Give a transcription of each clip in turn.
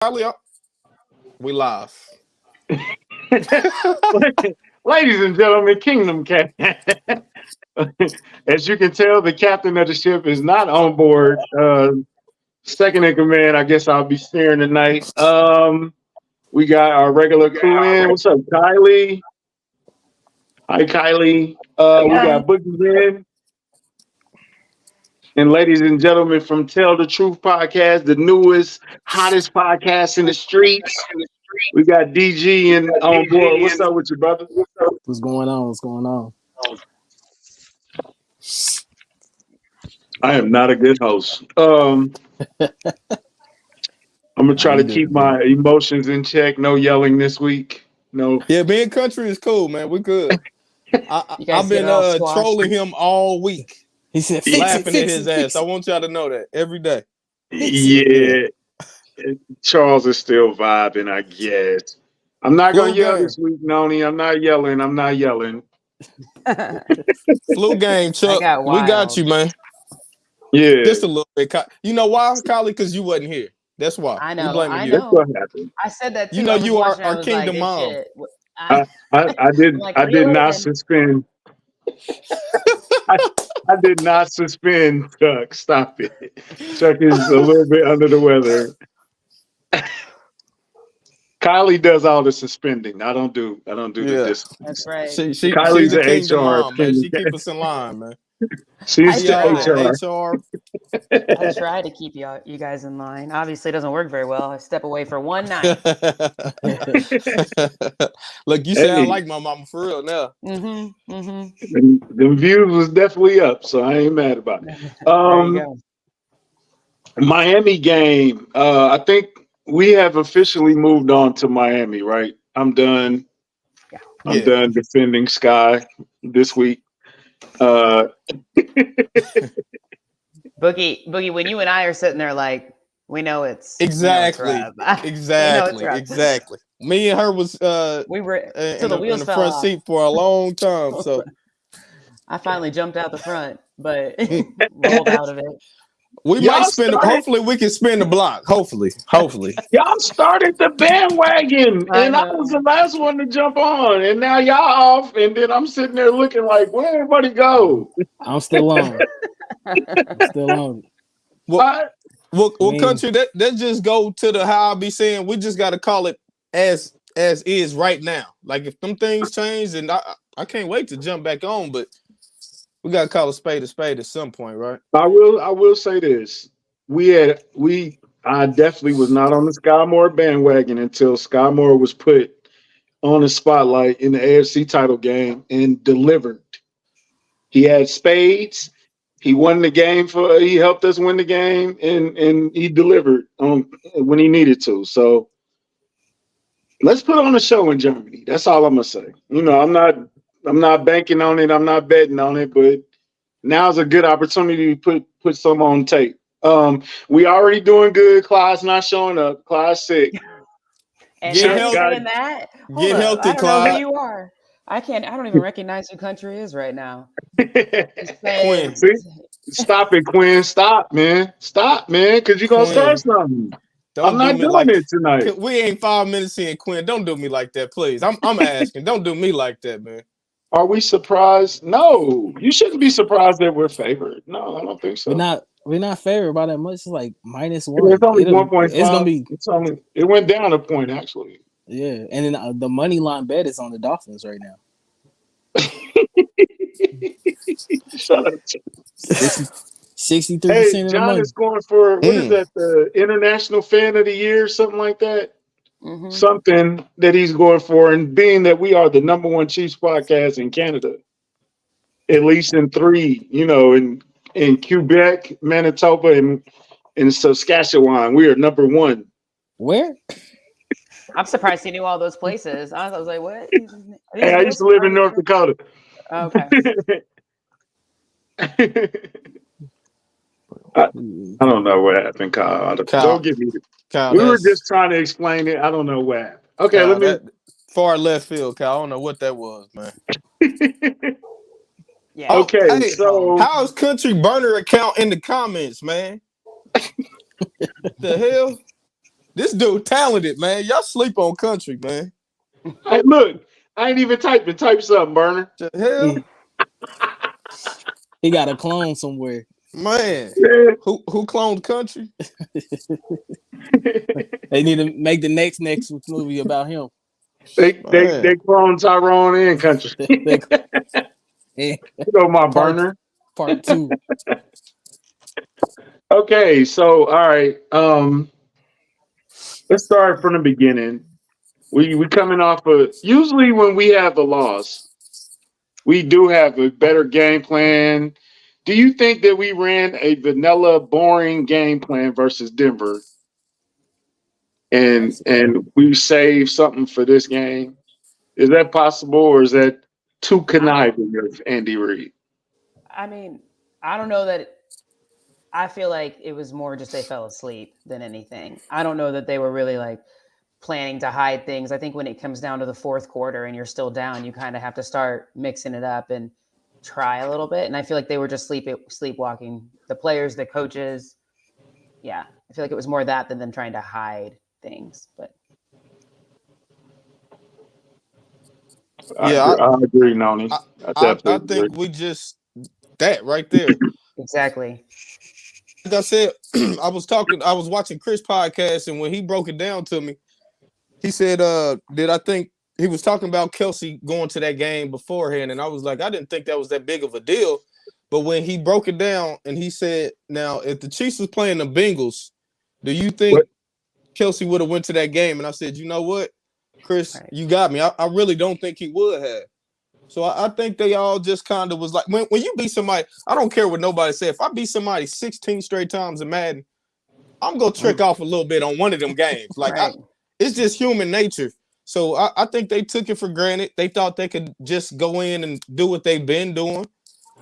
Charlie, we live. Ladies and gentlemen, Kingdom Cat. As you can tell, the captain of the ship is not on board. Second in command, I guess I'll be steering tonight. We got our regular crew in. What's up, Kylie? Hi, Kylie. We got Boogie in. And ladies and gentlemen from Tell the Truth podcast, the newest, hottest podcast in the streets. We got DG and on board. What's up with you, brother? What's going on? What's going on? I am not a good host. I'm gonna try to keep my emotions in check. No yelling this week. No. Yeah, being country is cool, man. We're good. I've been trolling him all week. He said, laughing at his ass. I want y'all to know that every day. Yeah. Charles is still vibing, I guess. I'm not gonna yell this week, Noni. I'm not yelling. Flu game, Chuck. We got you, man. Yeah. Just a little bit. You know why, Kylie? Because you wasn't here. That's why. I know. We blaming you. That's what happened. I said that too. You know you are our kingdom mom. I did not suspend. I did not suspend Chuck. Stop it. Chuck is a little bit under the weather. Kylie does all the suspending. I don't do the discipline. That's right. Kylie's she's the HR. Mom, man. She keep us in line, man. She's the HR. I try to keep you guys in line. Obviously, it doesn't work very well. I step away for one night. Look, you sound like my mama for real now. The views was definitely up, so I ain't mad about it. Miami game. I think we have officially moved on to Miami, right? I'm done. I'm done defending Sky this week. Boogie, when you and I are sitting there, like, we know it's exactly. Me and her was we were in the front seat for a long time. So I finally jumped out the front, but rolled out of it. We might spin. Hopefully, we can spin the block. Hopefully. Y'all started the bandwagon, and I was the last one to jump on, and now y'all off, and then I'm sitting there looking like, where everybody go? I'm still on. Well, country, that just go to the how I be saying. We just got to call it as is right now. Like if them things change, and I can't wait to jump back on, but. We gotta call a spade at some point, right? I will say this. I definitely was not on the Sky Moore bandwagon until Sky Moore was put on the spotlight in the AFC title game and delivered. He had spades. He won the game he helped us win the game and he delivered when he needed to. So let's put on a show in Germany. That's all I'm gonna say. You know, I'm not banking on it. I'm not betting on it, but now's a good opportunity to put some on tape. We already doing good. Clyde's not showing up. Clyde's sick. And get healthy. Get healthy, Clyde. Who you are? I don't even recognize who country is right now. Quinn. See? Stop it, Quinn. Stop, man. Because you're gonna start something. I'm not doing it tonight. We ain't 5 minutes in, Quinn. Don't do me like that, please. I'm asking. Don't do me like that, man. Are we surprised? No, you shouldn't be surprised that we're favored. No, I don't think so. We're not favored by that much. It's like -1. It's only 1.5. It's gonna be. It went down a point actually. Yeah, and then the money line bet is on the Dolphins right now. Shut up. 63% Hey, of the John money. is going for what is that? The International Fan of the Year, something like that. Something that he's going for, and being that we are the #1 Chiefs podcast in Canada, at least in 3, in Quebec, Manitoba, and in Saskatchewan, we are #1. Where? I'm surprised he knew all those places. I was like, what? Hey, I used to live in North Dakota. Okay. I don't know what happened, Kyle. Don't give me. Kyle, we were just trying to explain it. I don't know what happened. Okay, Kyle, far left field, Kyle. I don't know what that was, man. Yeah. Okay, so how's Country Burner account in the comments, man? The hell? This dude talented, man. Y'all sleep on country, man. Hey, look, I ain't even typing. Type something, burner. The hell, He got a clone somewhere. man. Yeah. Who cloned country? They need to make the next movie about him. They Man. clone Tyrone and country. They- yeah, You know my part burner. part 2. Okay, so all right. Let's start from the beginning. We coming off of usually when we have a loss, we do have a better game plan. Do you think that we ran a vanilla, boring game plan versus Denver, and we saved something for this game? Is that possible, or is that too conniving of Andy Reid? I mean, I don't know that. I feel like it was more just they fell asleep than anything. I don't know that they were really like planning to hide things. I think when it comes down to the fourth quarter and you're still down, you kind of have to start mixing it up and try a little bit. And I feel like they were just sleepwalking. The players, the coaches. Yeah, I feel like it was more that than them trying to hide things. But Yeah, I agree, Noni. I think we just that right there. exactly. Like I said, I was watching Chris' podcast, and when he broke it down to me, he said, I think he was talking about Kelsey going to that game beforehand, and I was like, I didn't think that was that big of a deal. But when he broke it down and he said, now, if the Chiefs was playing the Bengals, do you think Kelsey would have went to that game? And I said, you know what, Chris, you got me. I really don't think he would have. So I think they all just kind of was like, when you beat somebody, I don't care what nobody said. If I beat somebody 16 straight times in Madden, I'm going to trick off a little bit on one of them games. Like, it's just human nature. So I think they took it for granted. They thought they could just go in and do what they've been doing.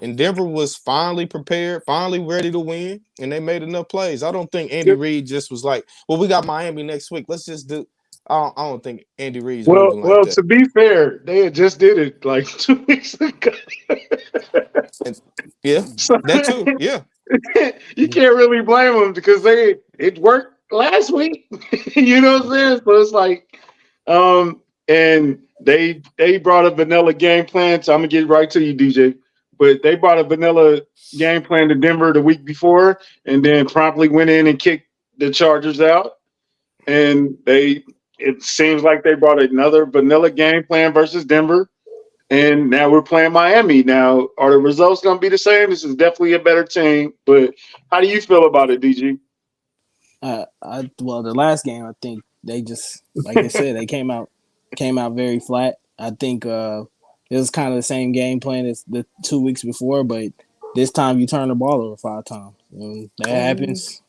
And Denver was finally prepared, finally ready to win, and they made enough plays. I don't think Andy Reid just was like, well, we got Miami next week. Let's just do. I don't think Andy Reid's moving like that. To be fair, they had just did it like 2 weeks ago. Yeah, that too. Yeah, you can't really blame them because it worked last week. You know what I'm saying? So it's like, and they brought a vanilla game plan. So I'm gonna get right to you, DJ. But they brought a vanilla game plan to Denver the week before, and then promptly went in and kicked the Chargers out. And it seems like they brought another vanilla game plan versus Denver. And now we're playing Miami. Now, are the results going to be the same? This is definitely a better team. But how do you feel about it, DG? Well, the last game, I think they just, like I said, they came out very flat. I think it was kind of the same game plan as the 2 weeks before, but this time you turn the ball over 5 times. When that happens,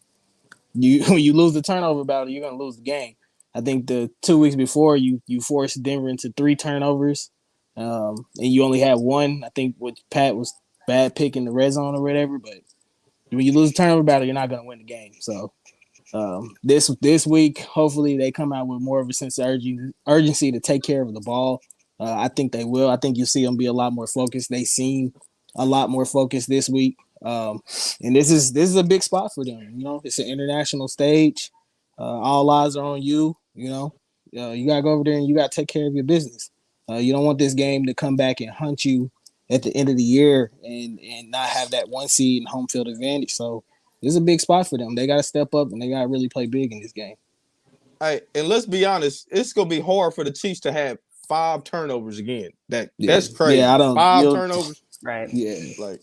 when you lose the turnover battle, you're going to lose the game. I think the 2 weeks before, you forced Denver into 3 turnovers, and you only had 1. I think what Pat was bad picking the red zone or whatever, but when you lose the turnover battle, you're not going to win the game. So this week, hopefully they come out with more of a sense of urgency to take care of the ball. I think they will. I think you'll see them be a lot more focused. They seem a lot more focused this week. And this is a big spot for them. You know, it's an international stage. All eyes are on you. You know, you gotta go over there and you gotta take care of your business. You don't want this game to come back and hunt you at the end of the year and not have that 1 seed and home field advantage. So this is a big spot for them. They gotta step up and they gotta really play big in this game. Hey, and let's be honest, it's gonna be hard for the Chiefs to have 5 turnovers again. That's crazy. Yeah, 5 turnovers. Right. Yeah. Like,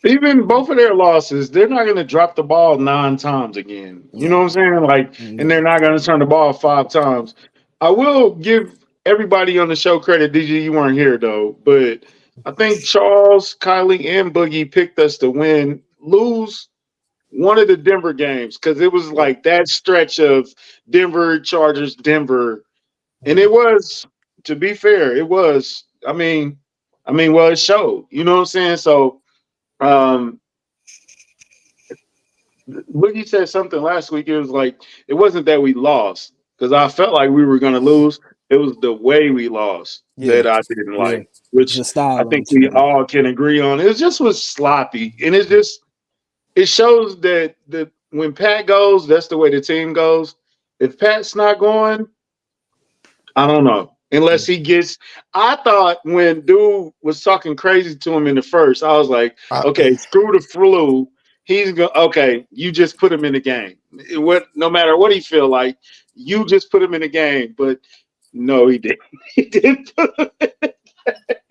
Even both of their losses, they're not going to drop the ball 9 times again. You know what I'm saying? Like, and they're not going to turn the ball 5 times. I will give everybody on the show credit. DG, you weren't here though, but I think Charles, Kylie, and Boogie picked us to lose one of the Denver games because it was like that stretch of Denver, Chargers, Denver, and it was. To be fair, it was. I mean, well, it showed. You know what I'm saying? So. Boogie said something last week. It was like it wasn't that we lost because I felt like we were going to lose. It was the way we lost that I didn't like, which I think we all can agree on. It just was sloppy, and it shows that when Pat goes, that's the way the team goes. If Pat's not going, I don't know. Unless he gets, I thought when dude was talking crazy to him in the first, I was like, okay, screw the flu. He's going. Okay, you just put him in the game. No matter what he feel like, you just put him in the game. But no, he didn't. He didn't put him in the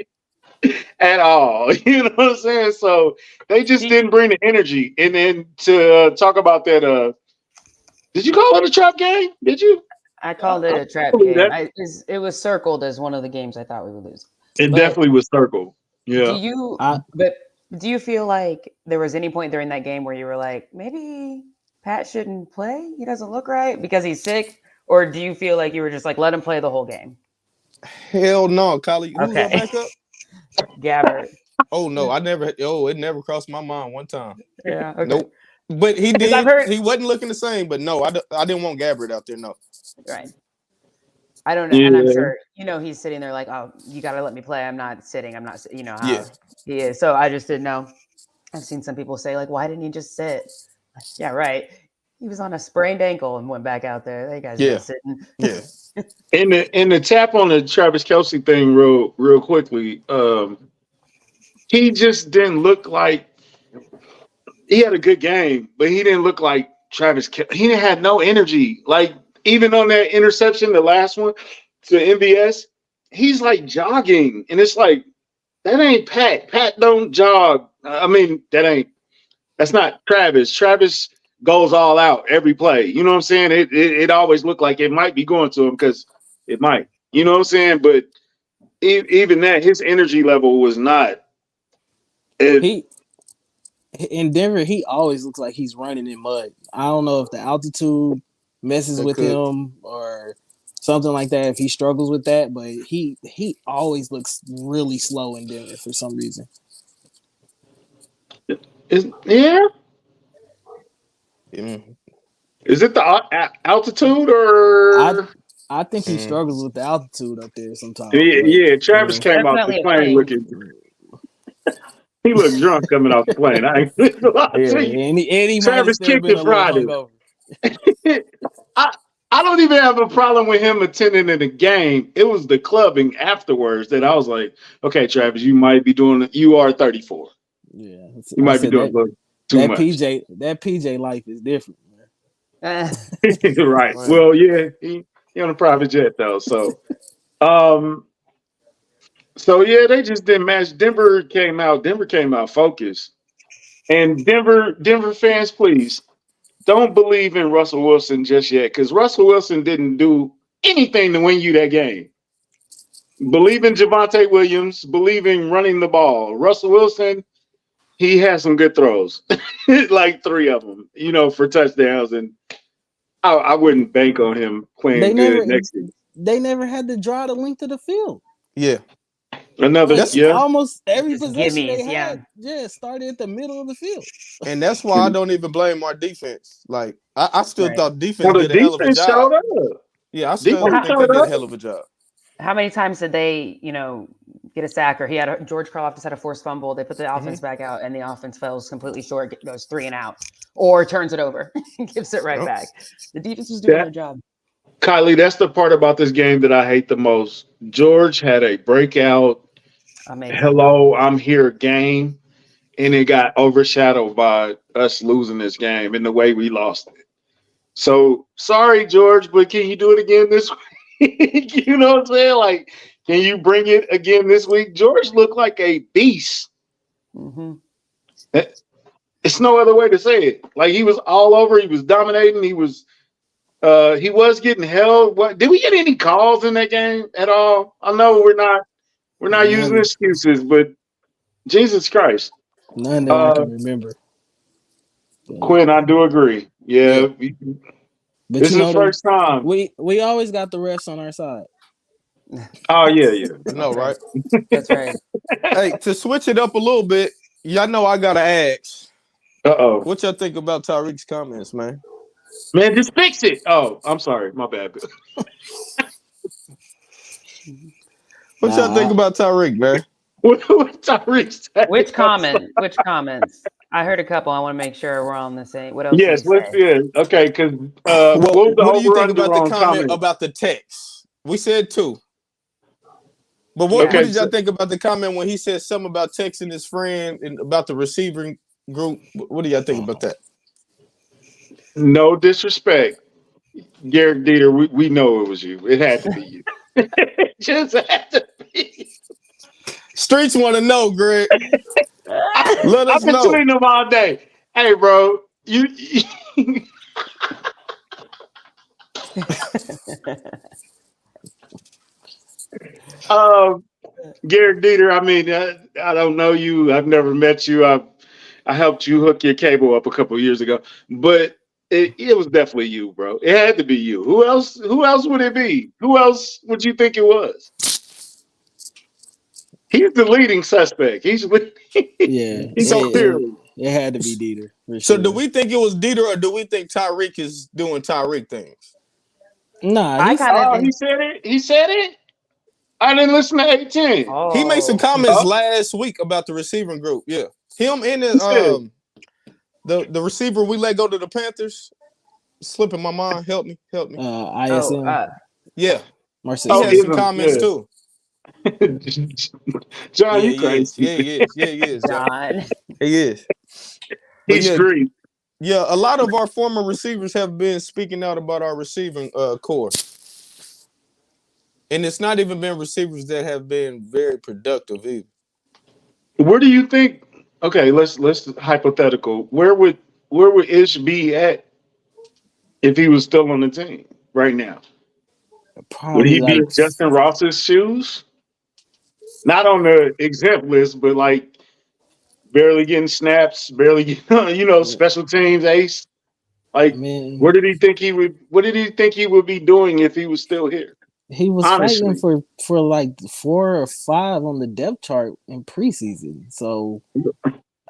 game at all. You know what I'm saying? So they just didn't bring the energy. And then to talk about that, did you call it a trap game? Did you? I called it a trap game. It was circled as one of the games I thought we would lose. It definitely was circled. Yeah. Do you feel like there was any point during that game where you were like, maybe Pat shouldn't play? He doesn't look right because he's sick? Or do you feel like you were just like, let him play the whole game? Hell no, Kylie. Who's your backup? Gabbard. Oh no, it never crossed my mind one time. Yeah. Okay. Nope. But he did. He wasn't looking the same. But no, I didn't want Gabbard out there. No. Right. I don't know. Yeah. And I'm sure, he's sitting there like, oh, you got to let me play. I'm not sitting. I'm not, how he is. So I just didn't know. I've seen some people say like, why didn't he just sit? Yeah, right. He was on a sprained ankle and went back out there. That guy's just sitting. Yeah. In the tap on the Travis Kelce thing real quickly, he just didn't look like he had a good game, but he didn't look like Travis Kelce. He had no energy. Like even on that interception, the last one to MVS, he's like jogging, and it's like that ain't Pat. Pat don't jog. I mean, that's not Travis. Travis goes all out every play. You know what I'm saying? It always looked like it might be going to him because it might. You know what I'm saying? But even that, his energy level was not. In Denver, he always looks like he's running in mud. I don't know if the altitude messes with him or something like that, if he struggles with that, but he always looks really slow in Denver for some reason. Is it the altitude or? I think he struggles with the altitude up there sometimes. Yeah. Travis came off the plane looking. He looked drunk coming off the plane. Travis kicked it Friday. I don't even have a problem with him attending in the game. It was the clubbing afterwards that I was like, okay, Travis, you might be doing. You are 34. Yeah, you might be doing too much. That PJ life is different, man. Right. Well, yeah, he on a private jet though. So, yeah, they just didn't match. Denver came out focused. And Denver fans, please don't believe in Russell Wilson just yet, because Russell Wilson didn't do anything to win you that game. Believe in Javonte Williams. Believe in running the ball. Russell Wilson, he had some good throws, like 3 of them, for touchdowns. And I wouldn't bank on him playing good next year. They never had to draw the length of the field. Yeah. Almost every possession they had, started at the middle of the field. And that's why I don't even blame our defense. Like, I still thought defense did a hell of a job. Yeah, I still think they did a hell of a job. How many times did they, get a sack, or George Karlaftis had a forced fumble? They put the offense back out, and the offense falls completely short, goes 3 and out, or turns it over, gives it right back. The defense was doing their job. Kylie, that's the part about this game that I hate the most. George had a breakout. Hello, I'm here game, and it got overshadowed by us losing this game and the way we lost it. So sorry, George, but can you do it again this week? You know what I'm saying? Like, can you bring it again this week? George looked like a beast. Mm-hmm. It's no other way to say it. Like, he was all over. He was dominating. He was getting held. Did we get any calls in that game at all? I know we're not using excuses, but Jesus Christ. None that I can remember. Quinn, I do agree. Yeah. But this is first time. We always got the refs on our side. Oh, yeah. No, right? That's right. Hey, to switch it up a little bit, y'all know I got to ask. Uh-oh. What y'all think about Tyreek's comments, man? Man, just fix it. Oh, I'm sorry. My bad. What y'all think about Tyreek, man? What Tyreek said? Which comments? I heard a couple. I want to make sure we're on the same. What else did Yes, he let's say? yeah. Okay, because Well, what was the what do you over think under about the on comment comment? about the text? We said 2. But what Yeah. did y'all think about the comment when he said something about texting his friend and about the receiving group? What do y'all think about that? No disrespect, Garrett Dieter. We know it was you. It had to be you. It just had to be. Streets want to know, Greg. Let I've us been know. tweeting them all day. Hey, bro, you um, Garrett Dieter. I mean, I don't know you. I've never met you. I helped you hook your cable up a couple of years ago, but it was definitely you, bro. It had to be you. Who else? Who else would it be? Who else would you think it was? He's the leading suspect. He's Yeah, he's so clearly. it had to be Dieter for So sure. do we think it was Dieter or do we think Tyreek is doing Tyreek things? Nah, I kind of Oh, he think. said it. He said it. I didn't listen to 18. He made some Oh, comments Oh, last week about the receiving group. Yeah. Him and he said. the receiver we let go to the Panthers. Slipping my mind. Help me. oh, ISM Yeah. He Marcel. Oh, had some ism. comments Yeah. too. John, Yeah, you he is. crazy. Yeah, he is. Yeah, he is, John. John. He is. But He's yeah, green. yeah, a lot of our former receivers have been speaking out about our receiving core. And it's not even been receivers that have been very productive either. Where do you think? Okay, let's hypothetical. Where would Ish be at if he was still on the team right now? Would Probably he be in like Justin Ross's shoes? Not on the exempt list, but like barely getting snaps, barely getting, special teams ace. Like, man. where did he think he would? What did he think he would be doing if he was still here? He was fighting Honestly, for like 4 or 5 on the depth chart in preseason. So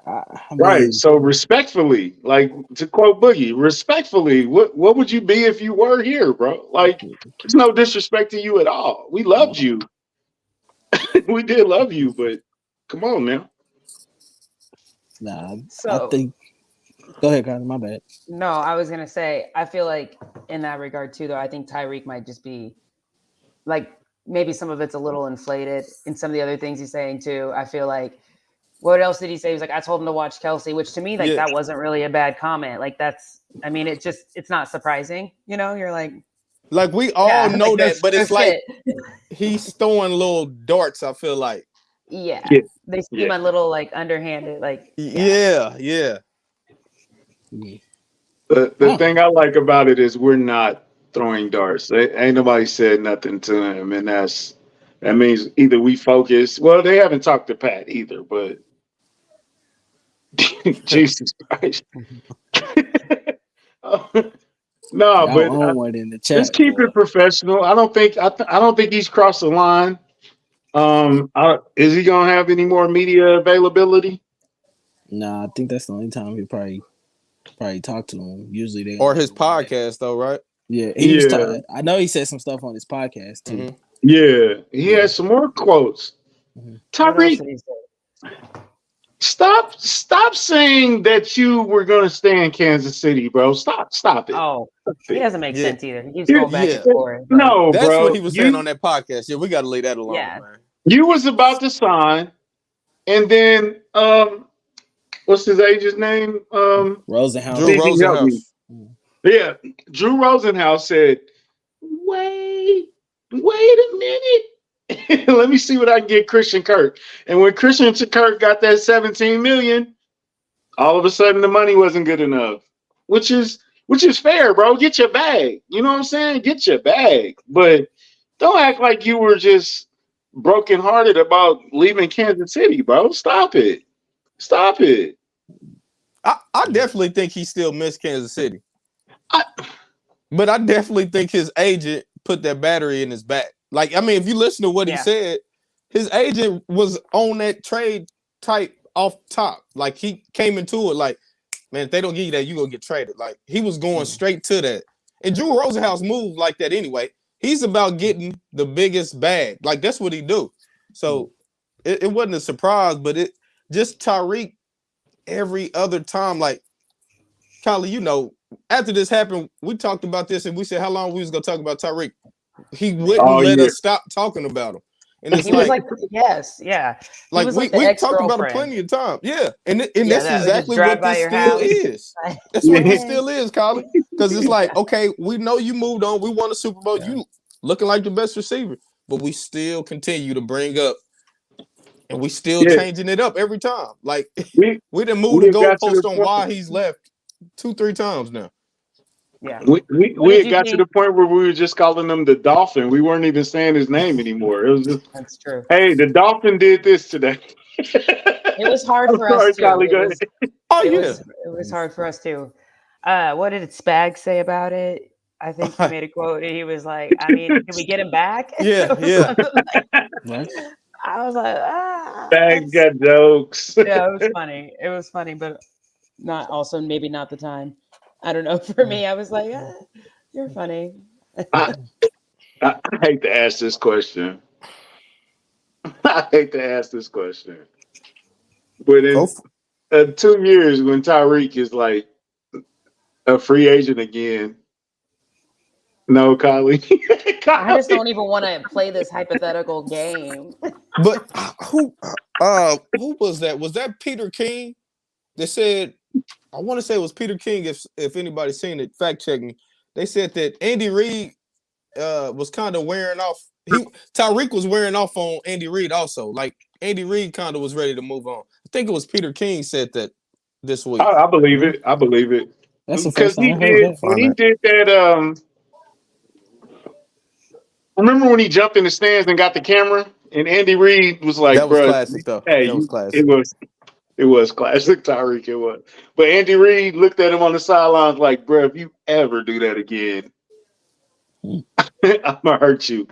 I right. mean, So respectfully, like to quote Boogie, respectfully, what would you be if you were here, bro? Like, there's no disrespect to you at all. We loved you. We did love you, but come on now. nah. I So think. Go ahead, Connor. My bad. no, I was gonna say. I feel like in that regard too, though. I think Tyreek might just be like maybe some of it's a little inflated in some of the other things he's saying too. I feel like what else did he say? He was like, I told him to watch Kelsey, which to me, like Yeah. that wasn't really a bad comment. Like that's, I mean, it's not surprising. You're like, Like we all yeah, know like that, but go it's like sit. he's throwing little darts, I feel like. Yeah, Yeah, they yeah. seem a little like underhanded. Like, Yeah. The thing I like about it is we're not throwing darts. Ain't nobody said nothing to him, and that means either we focus. Well, they haven't talked to Pat either, but Jesus Christ. No, Y'all but own one in the just chat, keep boy. it professional. I don't think he's crossed the line. Is he gonna have any more media availability? Nah, I think that's the only time he probably talk to him. Usually they Or don't his give him that. podcast, though, right? Yeah, he was. Yeah, I know he said some stuff on his podcast too. Mm-hmm. yeah. He Yeah. has some more quotes. Mhm. what else Tyreek, did he say? stop saying that you were gonna stay in Kansas City, bro. Stop it. Oh, he doesn't make Yeah. sense either. He keeps going back Yeah. and forth. Like, No, That's what bro. he was saying on that podcast. Yeah, we got to leave that alone, yeah, man. You was about to sign, and then what's his agent's name? Rosenhouse. Drew CB, help me. Rosenhaus. Yeah, Drew Rosenhaus said, "Wait a minute. Let me see what I can get Christian Kirk." And when Christian Kirk got that 17 million, all of a sudden the money wasn't good enough, which is fair, bro. Get your bag. You know what I'm saying? Get your bag, but don't act like you were just brokenhearted about leaving Kansas City, bro. Stop it. Stop it. I definitely think he still missed Kansas City. I, But I definitely think his agent put that battery in his back. Like, I mean, if you listen to what he Yeah. said, his agent was on that trade type off top. Like, he came into it like, man, if they don't give you that, you're going to get traded. Like, he was going straight to that. And Drew Rosenhaus moved like that anyway. He's about getting the biggest bag. Like, that's what he do. So, it wasn't a surprise, but it just Tyreek, every other time, like Kylie, you know, after this happened, we talked about this and we said how long we was gonna talk about Tyreek. He wouldn't Oh let yeah. us stop talking about him. And it's He was like like, yes, yeah. He was like the we talked about him ex-girlfriend. plenty of times. Yeah. And Yeah, that's that would just exactly drive what by this your still house. is. That's what this still is, Kylie. Because it's like, okay, we know you moved on. We won a Super Bowl. You looking like the best receiver, but we still continue to bring up and we still Yeah. changing it up every time. Like We we done moved we the had got to goalpost the on point. why he's left 2-3 times now. Yeah. We had got to the point where we were just calling him the Dolphin. We weren't even saying his name anymore. It was just, That's true. hey, the Dolphin did this today. It was hard I'm for sorry, us too. Kylie. Go ahead. Oh It yeah. was hard for us too. What did Spag say about it? I think he made a quote. He was like, "I mean, can we get him back?" Yeah, Or yeah. something like- Right? I was like, Bags got jokes. yeah, it was funny. It was funny, but not also maybe not the time. I don't know. For me, I was like, "You're funny." I, I hate to ask this question. I hate to ask this question. But Go in 2 years, when Tyreek is like a free agent again, no, Kylie. I just Kylie. don't even want to play this hypothetical game. But who was that? Was that Peter King that said I want to say it was Peter King if anybody's seen it, fact check me. They said that Andy Reid was kind of wearing off. Tyreek was wearing off on Andy Reid also. Like Andy Reid kind of was ready to move on. I think it was Peter King said that this week. I believe it. I believe it. That's the Because first time he I heard did that. when he did that. Remember when he jumped in the stands and got the camera, and Andy Reid was like, That was "Bro, classic though. hey, That was it classic. was classic Tyreek. It was." But Andy Reid looked at him on the sidelines like, "Bro, if you ever do that again, I'm gonna hurt you."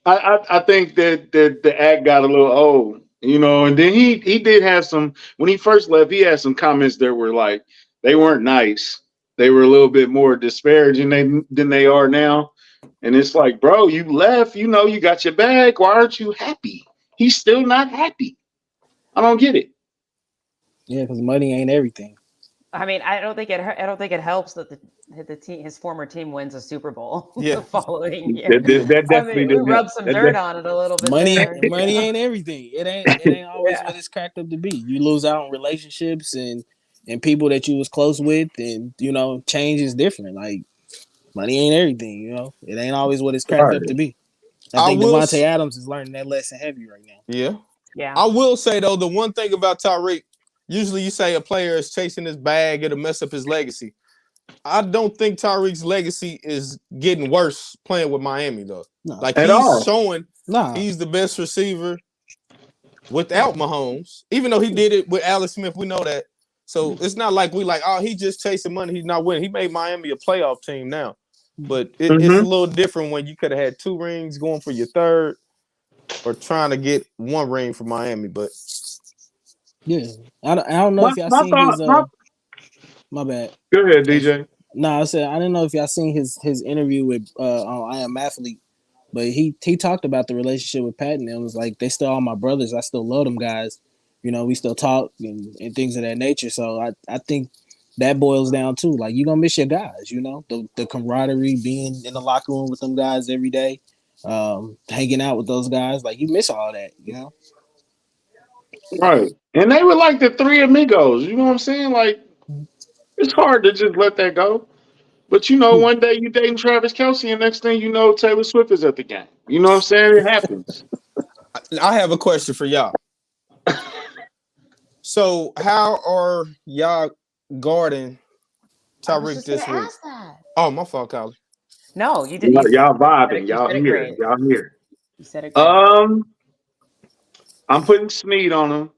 I think that the act got a little old, you know. And then he did have some when he first left. He had some comments that were like they weren't nice. They were a little bit more disparaging than they are now. And it's like, bro, you left. You know, you got your bag. Why aren't you happy? He's still not happy. I don't get it. Yeah, because money ain't everything. I mean, I don't think it helps that the team, his former team, wins a Super Bowl Yeah. the following year. That I definitely mean, we didn't. rubbed some dirt on it a little bit there. Money ain't everything. It ain't always Yeah. what it's cracked up to be. You lose out on relationships and people that you was close with, and change is different. Like money ain't everything. It ain't always what it's cracked up to be. I I think will. Devontae Adams is learning that lesson heavy right now. Yeah. Yeah. I will say though, the one thing about Tyreek, usually you say a player is chasing his bag, it'll mess up his legacy. I don't think Tyreek's legacy is getting worse playing with Miami though. No, Like At he's all. showing nah. he's the best receiver without Mahomes. Even though he did it with Alex Smith, we know that. So it's not like we like, oh, he just chasing money. He's not winning. He made Miami a playoff team now. But it's a little different when you could have had 2 rings going for your third or trying to get 1 ring for Miami. But Yeah, I don't know if y'all My seen thought. his my bad. Go ahead, DJ. No, I said I didn't know if y'all seen his interview with on I Am Athlete, but he talked about the relationship with Pat and it was like they still all my brothers. I still love them guys. We still talk and things of that nature. So I think that boils down too. Like you're gonna miss your guys, the camaraderie, being in the locker room with them guys every day, hanging out with those guys. Like you miss all that. Right. And they were like the three amigos. You know what I'm saying? Like it's hard to just let that go. But one day you dating Travis Kelsey, and next thing you know, Taylor Swift is at the game. You know what I'm saying? It happens. I have a question for y'all. So how are y'all guarding I was Tyreek just this gonna week? ask that. Oh, my fault, Kylie. No, you did. Y'all vibing. You Y'all said it here. great. Y'all here. You said it great. I'm putting Smeed on him,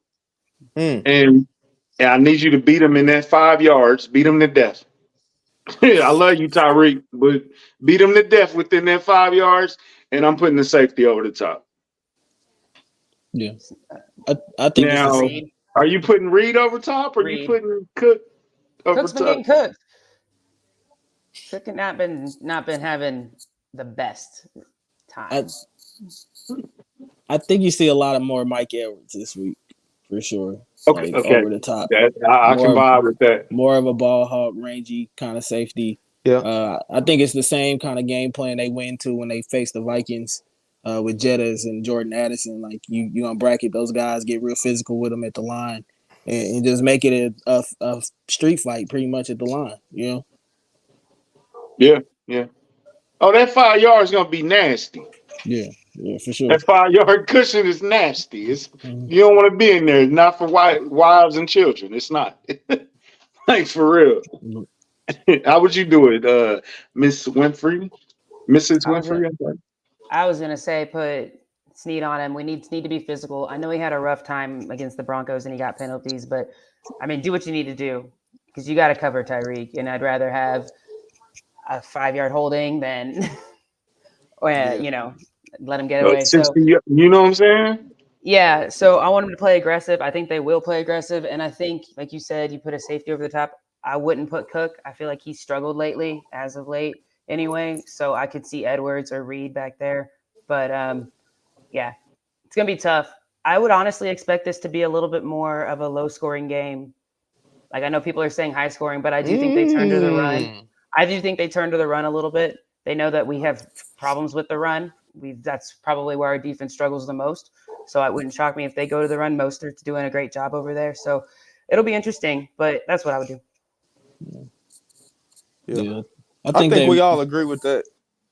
Mm. and I need you to beat him in that 5 yards. Beat him to death. I love you, Tyreek, but beat him to death within that 5 yards, and I'm putting the safety over the top. Yeah, I think it's the Now, same. are you putting Reed over top, or are you Reed. putting Cook over Cook's been top? getting cooked. Cook had not been having the best time. I think you see a lot of more Mike Edwards this week. for sure. Okay, Like okay. over the top. I can vibe with that. More of a ball hawk, rangy kind of safety. Yeah. I think it's the same kind of game plan they went into when they faced the Vikings with Jettas and Jordan Addison. Like you gonna bracket those guys, get real physical with them at the line, and just make it a street fight pretty much at the line. You know? Yeah, yeah. Oh, that 5 yards gonna be nasty. Yeah, for sure. That 5 yard cushion is nasty. It's Mhm. you don't want to be in there. Not for wives and children. It's not. Like for real. How would you do it, Miss Winfrey? Mrs. Winfrey? I'm sorry. I was gonna say put Snead on him. We need to be physical. I know he had a rough time against the Broncos and he got penalties, but I mean, do what you need to do because you got to cover Tyreek. And I'd rather have a 5-yard holding than, or let him get away. 60, you know what I'm saying? Yeah, so I want him to play aggressive. I think they will play aggressive, and I think, like you said, you put a safety over the top. I wouldn't put Cook. I feel like he's struggled lately, as of late, anyway. So I could see Edwards or Reed back there, but yeah, it's gonna be tough. I would honestly expect this to be a little bit more of a low-scoring game. Like I know people are saying high-scoring, but I do think they turn to the run. I do think they turn to the run a little bit. They know that we have problems with the run. That's probably where our defense struggles the most. So it wouldn't shock me if they go to the run. Mostert's doing a great job over there. So it'll be interesting, but that's what I would do. Yeah. I think we all agree with that.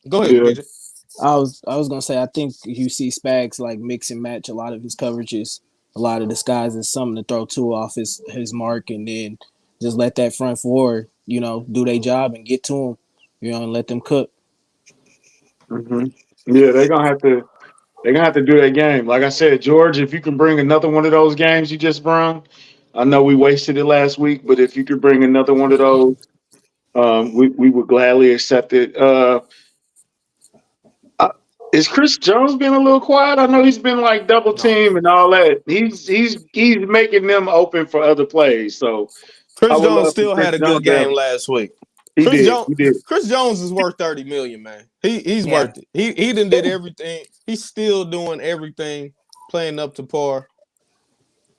Go ahead, DJ. I was gonna say I think you see Spags like mix and match a lot of his coverages, a lot of disguises, something to throw two off his mark, and then just let that front four, do their job and get to them, and let them cook. Mm-hmm. Yeah, they're gonna have to do that game. Like I said, George, if you can bring another one of those games you just brought, I know we wasted it last week, but if you could bring another one of those, we would gladly accept it. Is Chris Jones being a little quiet? I know he's been like double team and all that. He's making them open for other plays. So Chris Jones still had a good game last week. He did. Chris Jones is worth $30 million, man. He's worth it. He done did everything. He's still doing everything, playing up to par.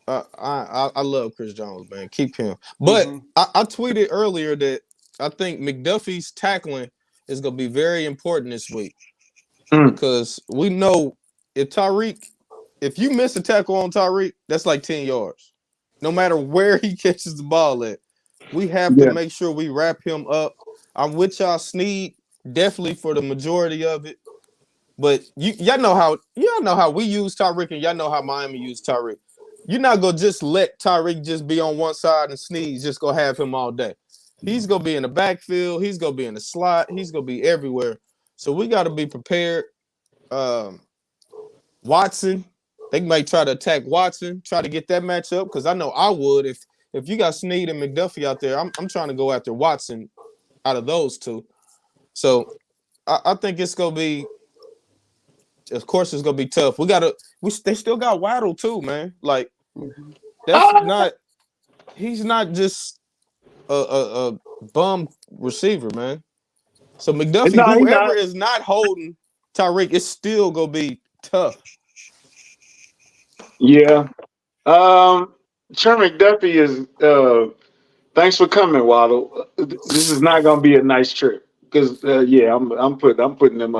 I love Chris Jones, man. Keep him. But I tweeted earlier that I think McDuffie's tackling is going to be very important this week because we know if you miss a tackle on Tyreek, that's like 10 yards. No matter where he catches the ball at, we have to make sure we wrap him up. I'm with y'all, Snead, definitely for the majority of it. But y'all know how we use Tyreek, and y'all know how Miami used Tyreek. You're not gonna just let Tyreek just be on one side and Snead just gonna have him all day. He's gonna be in the backfield. He's gonna be in the slot. He's gonna be everywhere. So we got to be prepared. Watson, they might try to attack Watson, try to get that matchup because I know I would if you got Snead and McDuffie out there. I'm trying to go after Watson out of those two. So I think it's gonna be. Of course, it's gonna be tough. They still got Waddle too, man. Like that's not. He's not just a bum receiver, man. So McDuffie, whoever is not holding Tyreek, it's still gonna be tough. Yeah. Trent McDuffie is. Thanks for coming, Waddle. This is not gonna be a nice trip because I'm putting them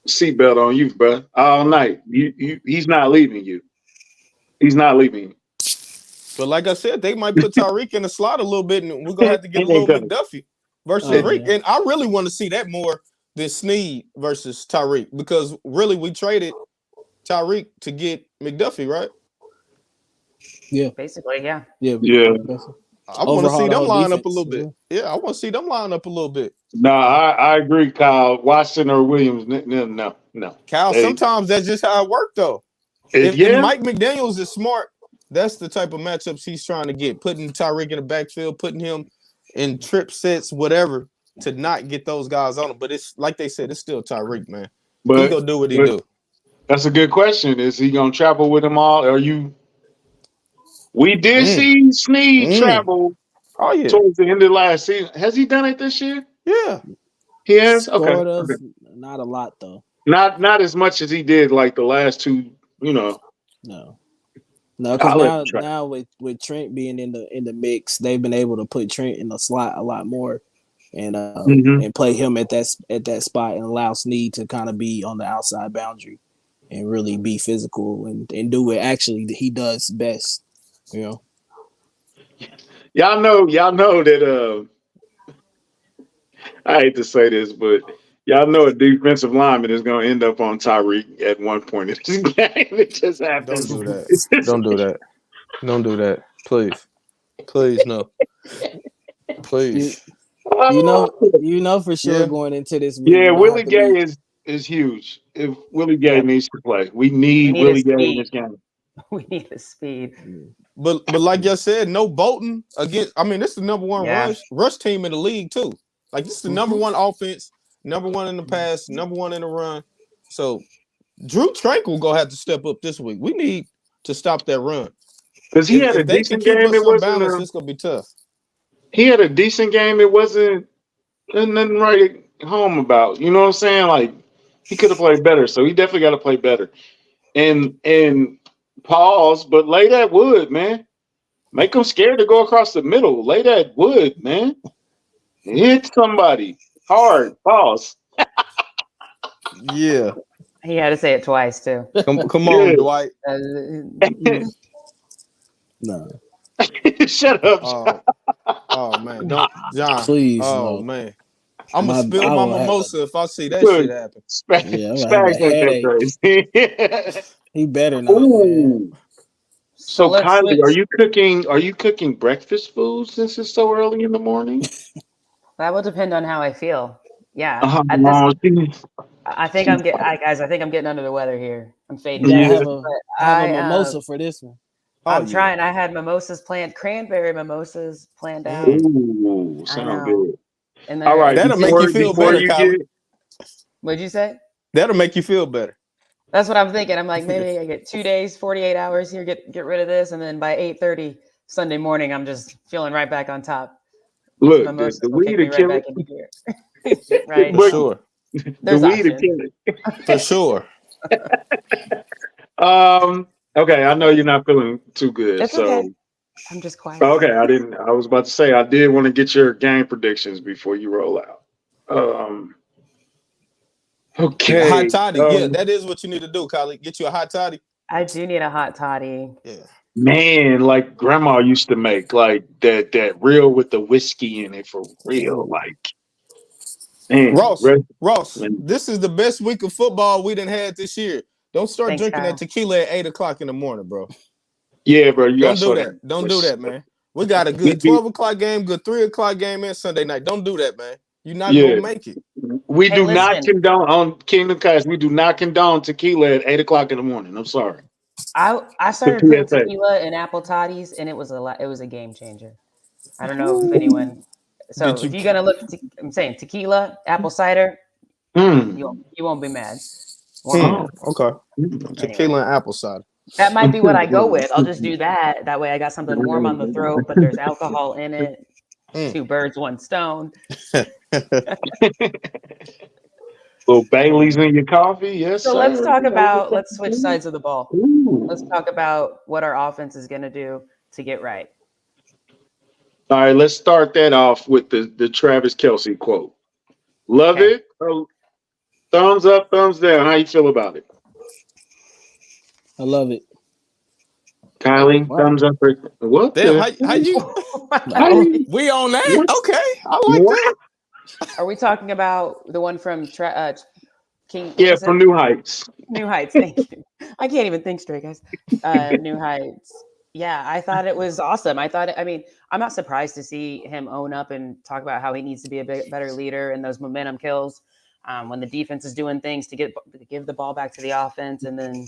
seatbelt on you, bro, all night. He's not leaving you. He's not leaving you. But like I said, they might put Tyreek in the slot a little bit, and we're gonna have to get a little McDuffie versus Tyreek. And I really want to see that more than Snead versus Tyreek because really we traded Tyreek to get McDuffie, right? Yeah, basically, yeah. I want to see them line up a little bit. Yeah, I want to see them line up a little bit. No, I agree, Kyle. Watson or Williams, no. Kyle, sometimes that's just how it worked, though. If Mike McDaniels is smart, that's the type of matchups he's trying to get. Putting Tyreek in the backfield, putting him in trip sets, whatever, to not get those guys on him. But it's like they said, it's still Tyreek, man. He's going to do what he do. That's a good question. Is he going to travel with them all? We did see Snead travel towards the end of last season. Has he done it this year? Yeah. He has? Sort of. Not a lot, though. Not as much as he did like the last two, No. No, because now with Trent being in the mix, they've been able to put Trent in the slot a lot more, and play him at that spot and allow Snead to kind of be on the outside boundary and really be physical and do what actually he does best. You know. Y'all know that. I hate to say this, but y'all know a defensive lineman is going to end up on Tyreek at one point in this game. It just happens. Don't do that. Don't do that. Don't do that. Please no. Please. You know for sure going into this week. Yeah, Willie Gay is huge. If Willie Gay needs to play, we need Willie Gay in this game. We need the speed. But like you said, no Bolton against. I mean, this is the number one rush team in the league too. Like this is the number one offense, number one in the pass, number one in the run. So Drew Tranquil gonna have to step up this week. We need to stop that run. Because he had a decent game. It wasn't. It's gonna be tough. He had a decent game. It wasn't nothing right at home about. You know what I'm saying? Like he could have played better. So he definitely got to play better. And pause, but lay that wood, man. Make them scared to go across the middle. Lay that wood, man. Hit somebody hard. Pause. Yeah. He had to say it twice too. Come on, Dwight. No. Shut up. Oh man, don't John. Please. Oh no. man. I'm gonna spill my mimosa if I see that shit happen. Spags crazy. He better not. Man. So Kylie, are you cooking breakfast food since it's so early in the morning? That will depend on how I feel. Yeah. I think I'm getting under the weather here. I'm fading. I have a mimosa for this one. I'm trying. I had cranberry mimosas planned out. Ooh, sound good. And then, all right, that'll make you feel better, Kylie. What'd you say? That'll make you feel better. That's what I'm thinking. I'm like, maybe I get 2 days, 48 hours here, get rid of this, and then by 8:30 Sunday morning, I'm just feeling right back on top. Look, the weed to kill it. Right? For sure. There's the weed to kill it. For sure. Okay, I know you're not feeling too good. It's so okay. I'm just quiet. Okay, I was about to say I did want to get your game predictions before you roll out. Okay. Hot toddy. Yeah, that is what you need to do, Kylie. Get you a hot toddy. I do need a hot toddy. Yeah. Man, like grandma used to make, like that real with the whiskey in it for real. Like, man, Ross, this is the best week of football we done had this year. Don't start drinking that tequila at 8:00 in the morning, bro. Yeah, bro. You don't do that. Don't do that, man. We got a good 12 o'clock game, good 3 o'clock game, and Sunday night. Don't do that, man. You're not gonna make it. We do not condone on Kingdom Cast. We do not condone tequila at 8:00 in the morning. I'm sorry. I started putting tequila in apple toddies, and it was a game changer. I don't know if anyone. So if you're gonna look, I'm saying tequila, apple cider, you won't be mad. Okay. Tequila and apple cider. That might be what I go with. I'll just do that. That way I got something warm on the throat, but there's alcohol in it. 2 birds, 1 stone. Little Bailey's in your coffee, yes. So let's switch sides of the ball. Let's talk about what our offense is going to do to get right. All right, let's start that off with the Travis Kelce quote. Love it. Thumbs up, thumbs down. How you feel about it? I love it. Kylie, thumbs up. What? Damn, how you? We on that? Okay, I like that. Are we talking about the one from King? Yeah, from New Heights. New Heights. Thank you. I can't even think straight, guys. New Heights. Yeah, I thought it was awesome. I'm not surprised to see him own up and talk about how he needs to be a better leader in those momentum kills when the defense is doing things to give the ball back to the offense, and then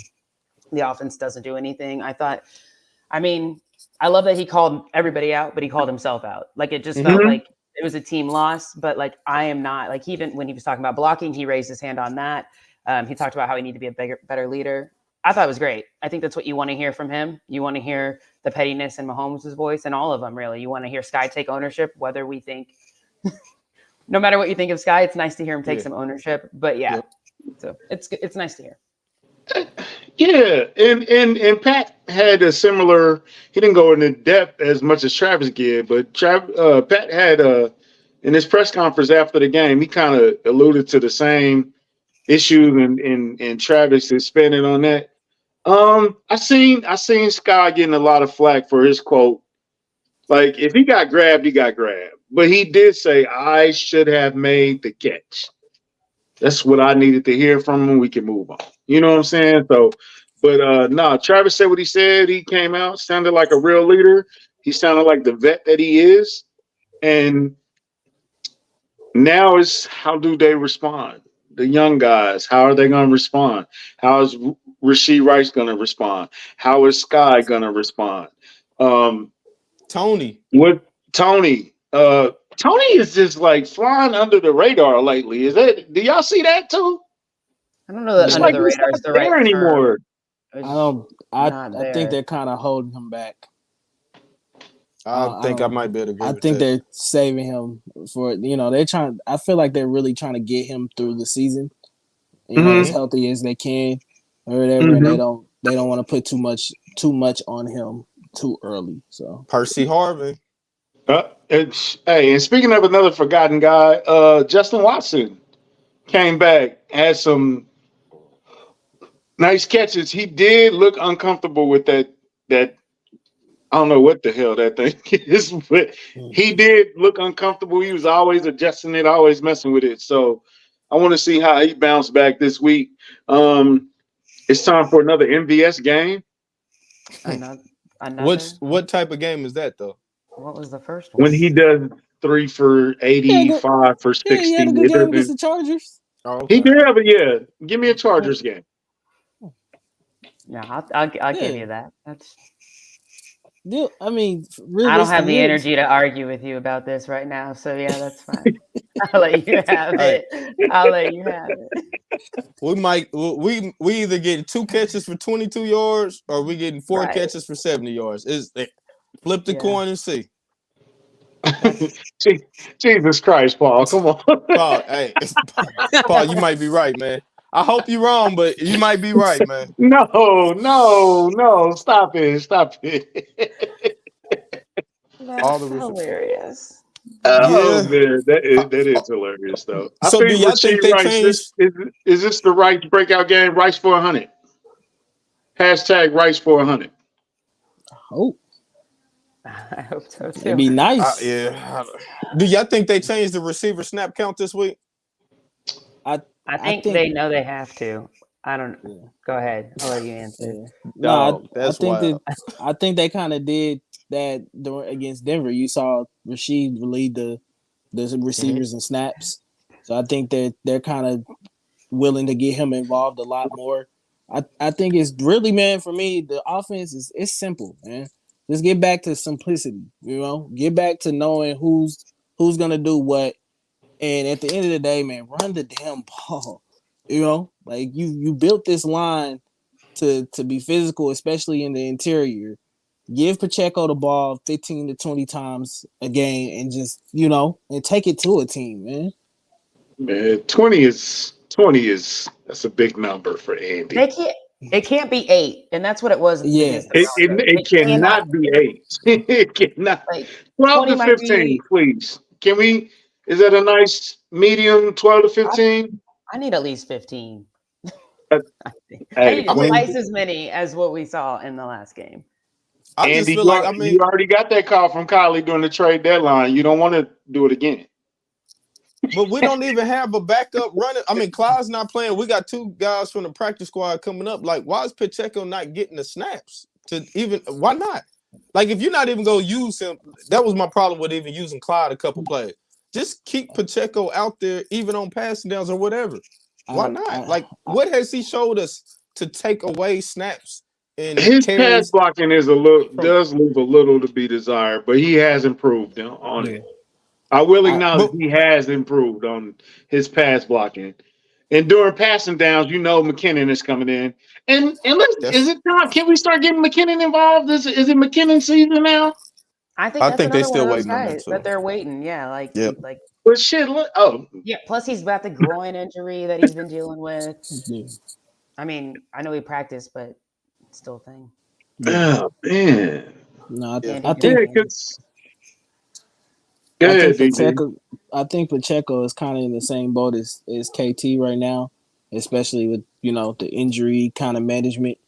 the offense doesn't do anything. I love that he called everybody out, but he called himself out. Like it just felt like it was a team loss, but like I am not like, even when he was talking about blocking, he raised his hand on that. He talked about how he needed to be a better leader. I thought it was great. I think that's what you want to hear from him. You want to hear the pettiness in Mahomes' voice, and all of them really. You want to hear Sky take ownership, whether we think, no matter what you think of Sky, it's nice to hear him take some ownership. But so it's nice to hear. Yeah, and Pat had a similar. He didn't go into depth as much as Travis did, but Pat had in his press conference after the game, he kind of alluded to the same issues, and Travis is spending on that. I seen Sky getting a lot of flack for his quote. Like, if he got grabbed, he got grabbed. But he did say, I should have made the catch. That's what I needed to hear from him. We can move on. You know what I'm saying? So, but no, Travis said what he said. He came out, sounded like a real leader. He sounded like the vet that he is. And now is how do they respond? The young guys, how are they going to respond? How is Rashee Rice going to respond? How is Sky going to respond? Tony. What Tony? Tony is just like flying under the radar lately. Is that? Do y'all see that too? I don't know that It's under like the he's radar not is the there right anymore. term. I think they're kind of holding him back. I think I might be able to agree I with think that. they're saving him for they're trying. I feel like they're really trying to get him through the season, as healthy as they can or whatever, and they don't want to put too much on him too early. So Percy Harvin. Hey, and speaking of another forgotten guy, Justin Watson came back, had some nice catches. He did look uncomfortable with that. I don't know what the hell that thing is, but he did look uncomfortable. He was always adjusting it, always messing with it. So I want to see how he bounced back this week. It's time for another MVS game. What type of game is that though? What was the first one? When he does 3 for 80, 5 for 60. he had a good game against the Chargers. Oh, okay. He did, but yeah. Give me a Chargers game. Yeah, I'll give you that. That's. I mean, I don't have the energy to argue with you about this right now, so yeah, that's fine. I'll let you have it. I'll let you have it. We either getting 2 catches for 22 yards or we getting 4 catches for 70 yards. Flip the coin and see. Jesus Christ, Paul, come on. Paul, you might be right, man. I hope you're wrong, but you might be right, man. No, stop it. That's hilarious. Oh man, that is hilarious though. I so think do y'all think they changed? Is this the right breakout game? Rice for 100. Hashtag Rice for 100. I hope so too. It'd be nice. Yeah. Do y'all think they changed the receiver snap count this week? I think they know they have to. I don't. Yeah. Go ahead. I'll let you answer. Yeah. No, I think they kind of did that against Denver. You saw Rashid lead the receivers and snaps, so I think that they're kind of willing to get him involved a lot more. I think it's really, man, for me, the offense it's simple, man. Just get back to simplicity, get back to knowing who's gonna do what. And at the end of the day, man, run the damn ball. Like you built this line to be physical, especially in the interior. Give Pacheco the ball 15 to 20 times a game and just, and take it to a team, man. Man, 20 is that's a big number for Andy. It can't be 8, and that's what it was. Yeah, it cannot be 8. It cannot. 12 to 15, please. Can we? Is that a nice medium? 12 to 15. I need at least 15. I need twice as many as what we saw in the last game. Andy, you already got that call from Kylie during the trade deadline. You don't want to do it again. But we don't even have a backup runner. I mean, Clyde's not playing. We got 2 guys from the practice squad coming up. Like, why is Pacheco not getting the snaps? Why not? Like, if you're not even going to use him, that was my problem with even using Clyde a couple plays. Just keep Pacheco out there, even on passing downs or whatever. Why not? What has he showed us to take away snaps? And his pass blocking does leave a little to be desired, but he has improved on it. I will acknowledge he has improved on his pass blocking. And during passing downs, McKinnon is coming in. And is it time? Can we start getting McKinnon involved? Is it McKinnon season now? I think they're still waiting on that. They're waiting, yeah. But shit, yeah. Plus, he's got the groin injury that he's been dealing with. I mean, I know he practiced, but it's still a thing. Yeah. Oh man. No, Yeah. I Yeah, think because I good, think DG. Pacheco is kind of in the same boat as KT right now, especially with the injury kind of management.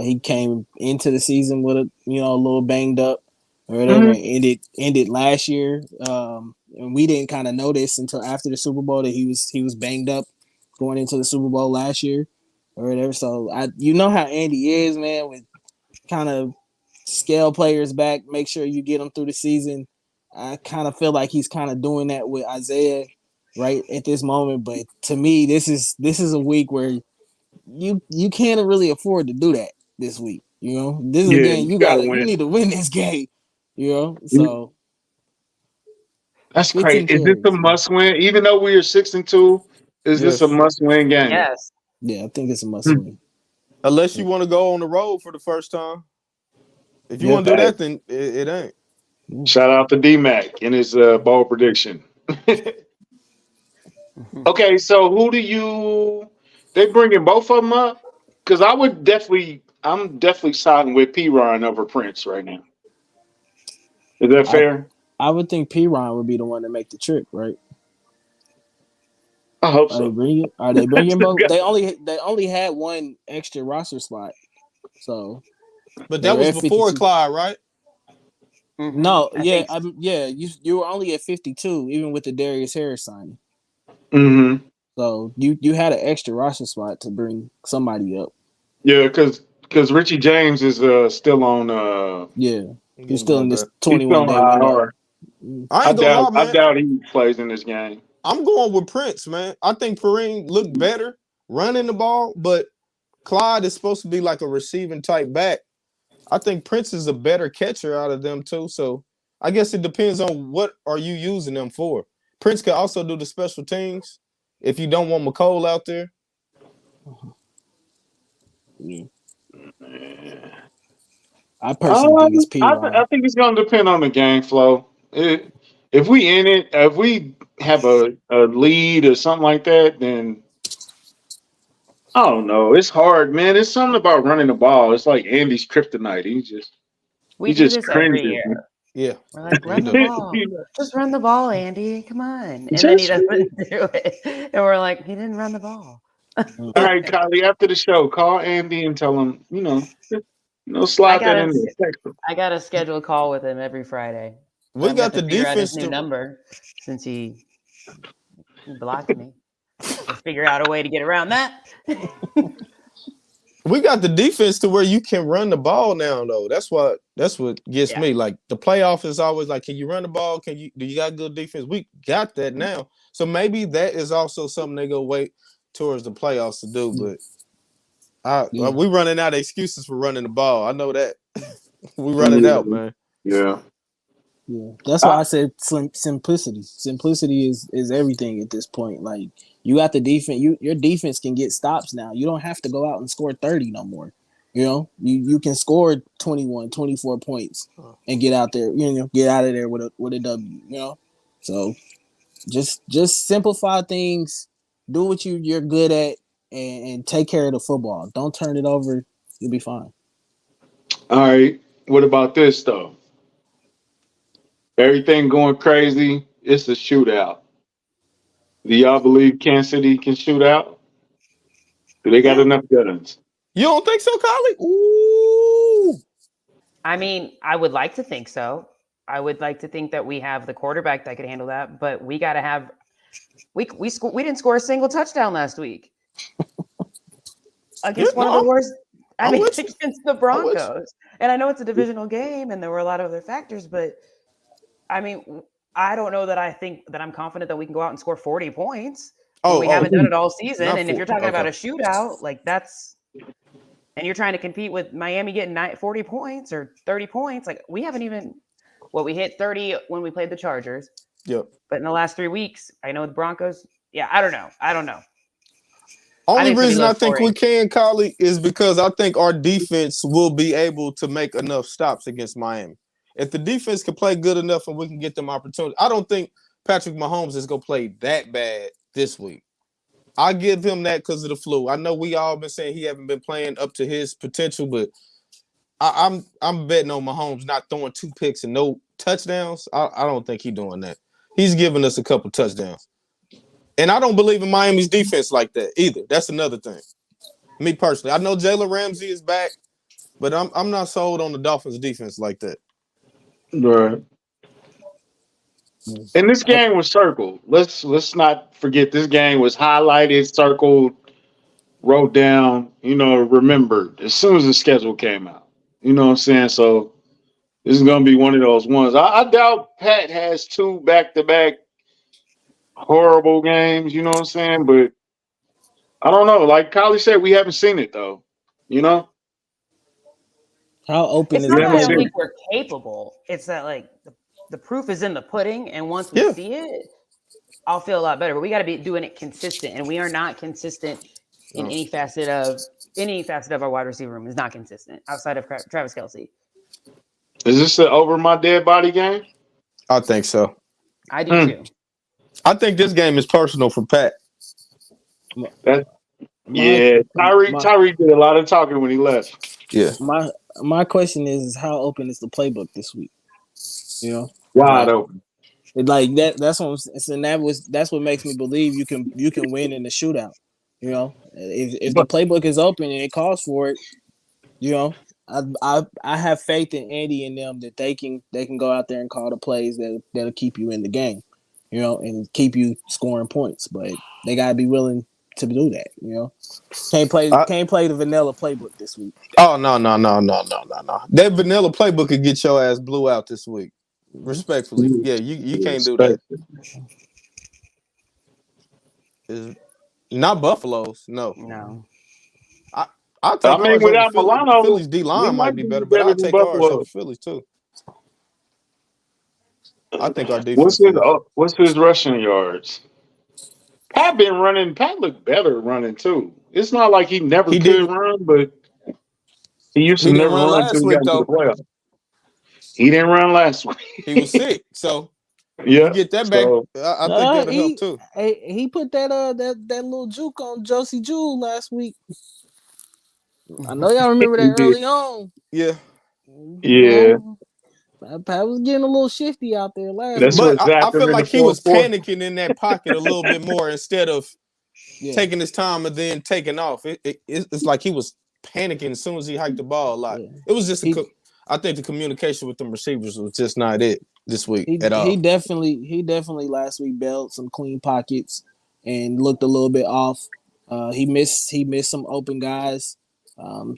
He came into the season with a little banged up or whatever, Mhm. and ended last year. And we didn't kind of notice until after the Super Bowl that he was banged up going into the Super Bowl last year or whatever. So how Andy is, man, with kind of scale players back, make sure you get them through the season. I kind of feel like he's kind of doing that with Isaiah right at this moment. But to me, this is a week where you can't really afford to do that this week. This is a Yeah, game you gotta you win. need to win this game. So That's crazy. 15 Is this a carries. must win? Even though we are 6-2, is this a Yes. must win game? Yes. Yeah, I think it's a must Hmm. win. Unless you want to go on the road for the first time. If you Yeah. want to do Hey, that, then it ain't. shout out to D-Mac in his ball prediction. Okay, so who do you? They bringing both of them up? Because I'm definitely siding with P. Ryan over Prince right now. Is that I fair? I would think P. Ron would be the one to make the trip, right? I hope Are they so. bringing? Are they bringing both? They only had one extra roster spot, so But they that were was at before 52. Clyde, right? No, I yeah, think yeah. You were only at 52, even with the Darius Harris signing. Hmm. So you had an extra roster spot to bring somebody up. Yeah, because Richie James is still on Yeah, I'm he's getting still my in this bad. he's still 21-day on window. IR. Mm, I ain't gonna lie, I man. doubt he plays in this game. I'm going with Prince, man. I think Perrine looked better running the ball, but Clyde is supposed to be like a receiving type back. I think Prince is a better catcher out of them too. So I guess it depends on what are you using them for. Prince can also do the special teams if you don't want McCole out there. yeah. I personally think it's P. I Ron. think it's going to depend on the game flow. If we in it, if we have a lead or something like that, then I don't know. It's hard, man. It's something about running the ball. It's like Andy's kryptonite. we He do just this every cringes. year. Man. Yeah, We're like, we run the do. ball. Just run the ball, Andy. Come on. And then he Just doesn't do it. And we're like, he didn't run the ball. all right, Kylie. After the show, call Andy and tell him, I slide that gotta in there. Text him. I gotta schedule a call with him every Friday. We I'm gonna have got to the figure out his defense new to number since he blocked me. We'll figure out a way to get around that. we got the defense to where you can run the ball now, though. That's what gets Yeah. me. Like the playoff is always like, can you run the ball? Do you got good defense? We got that now. So maybe that is also something they go wait towards the playoffs to do. But Yeah, we running out of excuses for running the ball. I know that. we running out, Yeah. man. Yeah. yeah. That's why I, I said simplicity. Simplicity is everything at this point. Like you got the defense. Your defense can get stops now. You don't have to go out and score 30 no more. You can score 21, 24 points and get out there. Get out of there with a W. So just simplify things. Do what you're good at and take care of the football. Don't turn it over. You'll be fine. all right. What about this though? Everything going crazy. It's a shootout. Do y'all believe Kansas City can shoot out? Do they got Yeah. enough guns? You don't think so, Collie? Ooh. I mean, I would like to think so. I would like to think that we have the quarterback that could handle that, but we got to have we didn't score a single touchdown last week Yeah, against one of the no, worst. I I'm mean, with you. against the I'm with you. Broncos. And I know it's a divisional game, and there were a lot of other factors, but I mean, I don't know that I think that I'm confident that we can go out and score 40 points when we Oh, haven't done it all season. not And if for you're talking about okay. a shootout, like that's and you're trying to compete with Miami getting 40 points or 30 points, like we haven't even we hit 30 when we played the Chargers. Yep. But in the last 3 weeks, I know the Broncos. Yeah, I don't know. I Only think it's gonna be reason low I think we scoring. can, Collie, is because I think our defense will be able to make enough stops against Miami. If the defense can play good enough and we can get them opportunities, I don't think Patrick Mahomes is going to play that bad this week. I give him that because of the flu. I know we all been saying he haven't been playing up to his potential, but I'm betting on Mahomes not throwing 2 picks and no touchdowns. I don't think he's doing that. He's giving us a couple touchdowns. And I don't believe in Miami's defense like that either. That's another thing. Me personally. I know Jalen Ramsey is back, but I'm not sold on the Dolphins defense like that. Right. And this game was circled. Let's not forget this game was highlighted, circled, wrote down, remembered as soon as the schedule came out. You know what I'm saying? So this is gonna be one of those ones. I doubt Pat has 2 back-to-back horrible games, you know what I'm saying? But I don't know. Like Kylie said, we haven't seen it though. You know? How open It's is not the that I don't playbook? think we're capable. It's that like the proof is in the pudding, and once we see it, I'll feel a lot better. But we got to be doing it consistent, and we are not consistent in any facet of our wide receiver room. Is not consistent outside of Travis Kelce. Is this an over my dead body game? I think so. I do too. I think this game is personal for Pat. Tyreek did a lot of talking when he left. Yeah. My question is how open is the playbook this week? You know, wide open. Like that. That's what I'm saying. That's what makes me believe you can win in the shootout. You know, if the playbook is open and it calls for it, you know, I have faith in Andy and them that they can go out there and call the plays that'll keep you in the game, you know, and keep you scoring points. But they gotta be willing to do that. You know, can't play the vanilla playbook this week. Oh no. That vanilla playbook could get your ass blew out this week. Respectfully. Yeah, you can't do that. Not Buffalo's, no. I'll take ours without over Milano, Philly's D-line might be better, but I'll take ours over Philly's too. I think our defense What's his rushing yards? Pat looked better running too. It's not like he never could run, but he used to never run last until he week, got into the playoffs. He didn't run last week. He was sick, so you get that back. I think that'll help too. He put that little juke on Josie Jewell last week. I know y'all remember that early on. Yeah. Pat was getting a little shifty out there last week. But I feel like he was panicking in that pocket a little bit more instead of taking his time and then taking off. It's like he was panicking as soon as he hiked the ball a lot. Yeah. It was just I think the communication with them receivers was just not it this week at all. He definitely last week bailed some clean pockets and looked a little bit off. He missed some open guys.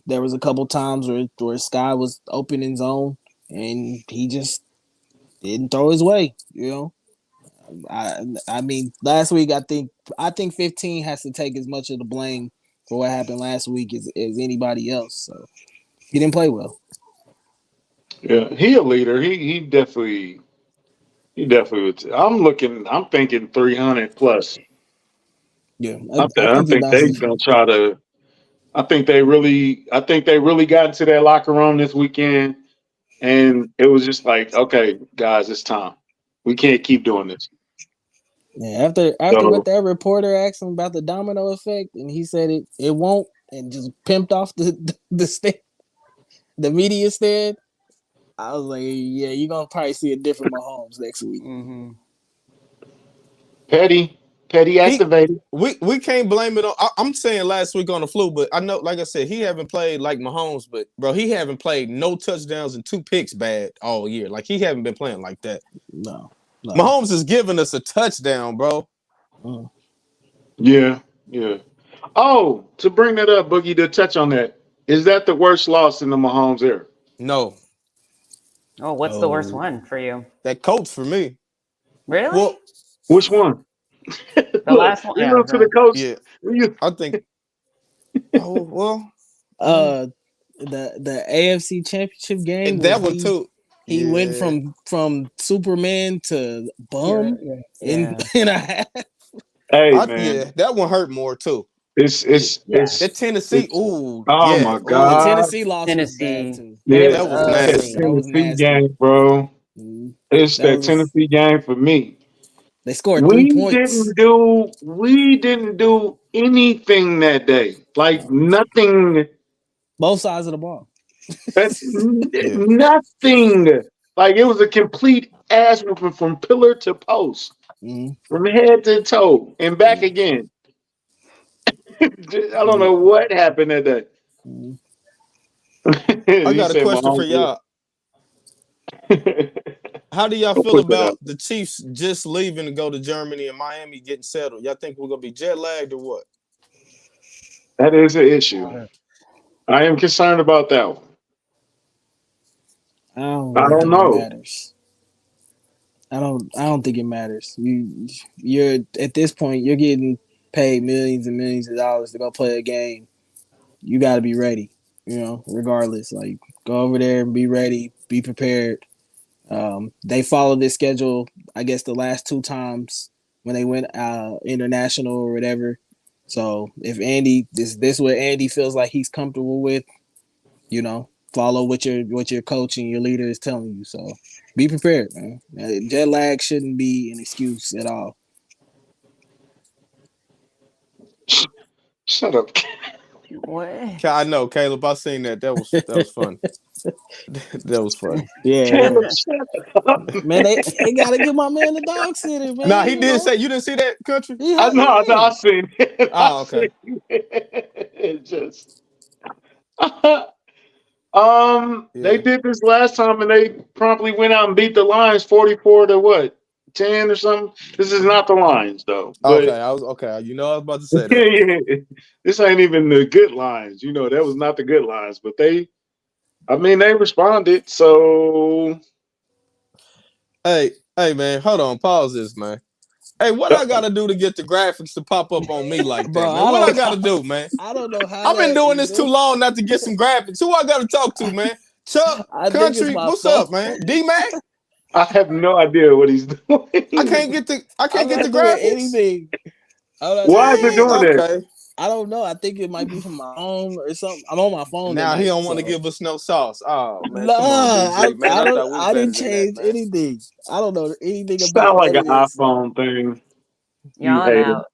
There was a couple times where Sky was open in zone and he just didn't throw his way. You know, I mean, last week I think 15 has to take as much of the blame for what happened last week as anybody else. So he didn't play well. Yeah, he a leader. He definitely would. I'm thinking 300 plus. Yeah, I think they're gonna try to. I think they really got into that locker room this weekend, and it was just like, okay, guys, it's time. We can't keep doing this. Yeah, after what that reporter asked him about the domino effect, and he said it won't, and just pimped off the media stand. I was like, yeah, you're gonna probably see a different Mahomes next week. Mm-hmm. Petty activated. We can't blame it on. I'm saying last week on the flu, but I know, like I said, he haven't played like Mahomes, but bro, he haven't played no touchdowns and 2 picks bad all year. Like he haven't been playing like that. No. Mahomes is giving us a touchdown, bro. Yeah. Oh, to bring that up, Boogie, to touch on that, is that the worst loss in the Mahomes era? No. Oh, what's the worst one for you? That Colts for me. Really? Well, which one? The last one. You know, to the Colts. Yeah. I think. Oh well. The AFC Championship game. And that one too. He went from Superman to bum in a half. Hey, man. That one hurt more too. It's that Tennessee. Oh my God! The Tennessee loss was bad too. Yeah, that was nasty. That Tennessee game, bro. It's that Tennessee game for me. They scored 3 points. We didn't do anything that day. Like nothing. Both sides of the ball. Nothing. Like it was a complete ass whooping from pillar to post, from head to toe, and back again. I don't know what happened at that. I got a said, question for y'all. How do y'all feel about the Chiefs just leaving to go to Germany and Miami getting settled? Y'all think we're gonna be jet lagged or what? That is an issue. I am concerned about that one. I don't I don't think know. it matters. I don't think it matters. You're at this point, you're getting paid millions and millions of dollars to go play a game. You got to be ready, regardless. Like, go over there and be ready, be prepared. They followed this schedule, I guess, the last 2 times when they went international or whatever. So if Andy, this what Andy feels like he's comfortable with, follow what your coach and your leader is telling you. So be prepared, man. Jet lag shouldn't be an excuse at all. Shut up. What? I know, Caleb. I seen that. That was fun. That was funny. Yeah. Man, they gotta give my man the dog sitter, man. Nah, he did say you didn't see that country. I know. I seen it. Oh, okay. It just. They did this last time and they promptly went out and beat the Lions 44 to what? 10 or something. This is not the Lions though. But okay, I was okay. You know I was about to say that. yeah, this ain't even the good Lions. That was not the good Lions, but they responded. So Hey, man, hold on, pause this, man. Hey, what I gotta do to get the graphics to pop up on me like that, Bro, man? What I gotta do, man? I don't know how. I've been doing this too long not to get some graphics. Who I gotta talk to, man? Chuck, Country, what's up, man? D-Mac? I have no idea what he's doing. I can't get the graphics. Anything. Why is it doing that? I don't know. I think it might be from my phone or something. I'm on my phone. Now tonight, he don't want to give us no sauce. Oh man, nah, come on, DG, man. I didn't change anything. I don't know anything about. Sound like an iPhone thing. Y'all out.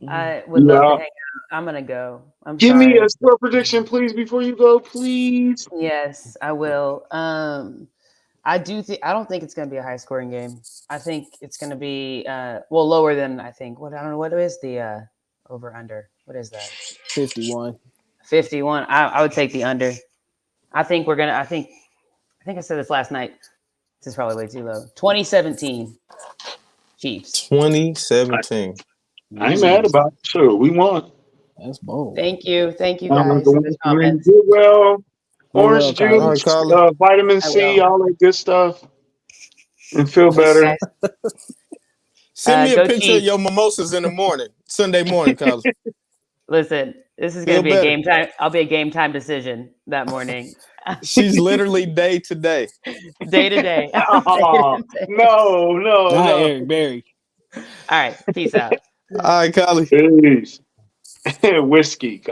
I would love to hang out. I'm gonna go. Give sorry. me a score prediction, please, before you go, please. Yes, I will. I don't think it's gonna be a high scoring game. I think it's gonna be lower than I think. I don't know what is the over under. What is that? 51. 51. I would take the under. I think I think I said this last night. This is probably way too low. 2017 Chiefs. 2017. I ain't mad about it. Sure, we won. That's bold. Thank you guys. Well, orange juice, vitamin C, all that good stuff, and feel better. Send me a picture of your mimosas in the morning, Sunday morning, Carlos. Listen, this is going to be a game time. I'll be a game time decision that morning. She's literally day to day. Day to day. No. Eric Berry. All right. Peace out. All right, Kylie. Peace. Whiskey.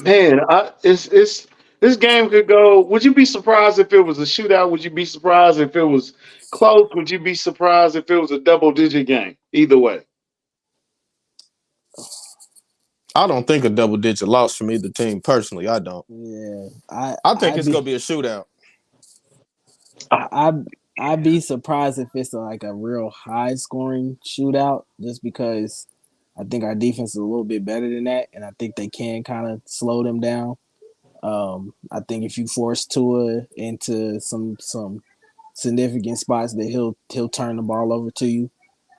Man, it's this game could go. Would you be surprised if it was a shootout? Would you be surprised if it was close? Would you be surprised if it was a double-digit game? Either way. I don't think a double-digit loss from either team. Personally, I don't. Yeah, I think it's gonna be a shootout. I'd be surprised if it's like a real high-scoring shootout, just because I think our defense is a little bit better than that, and I think they can kind of slow them down. I think if you force Tua into some significant spots, that he'll turn the ball over to you.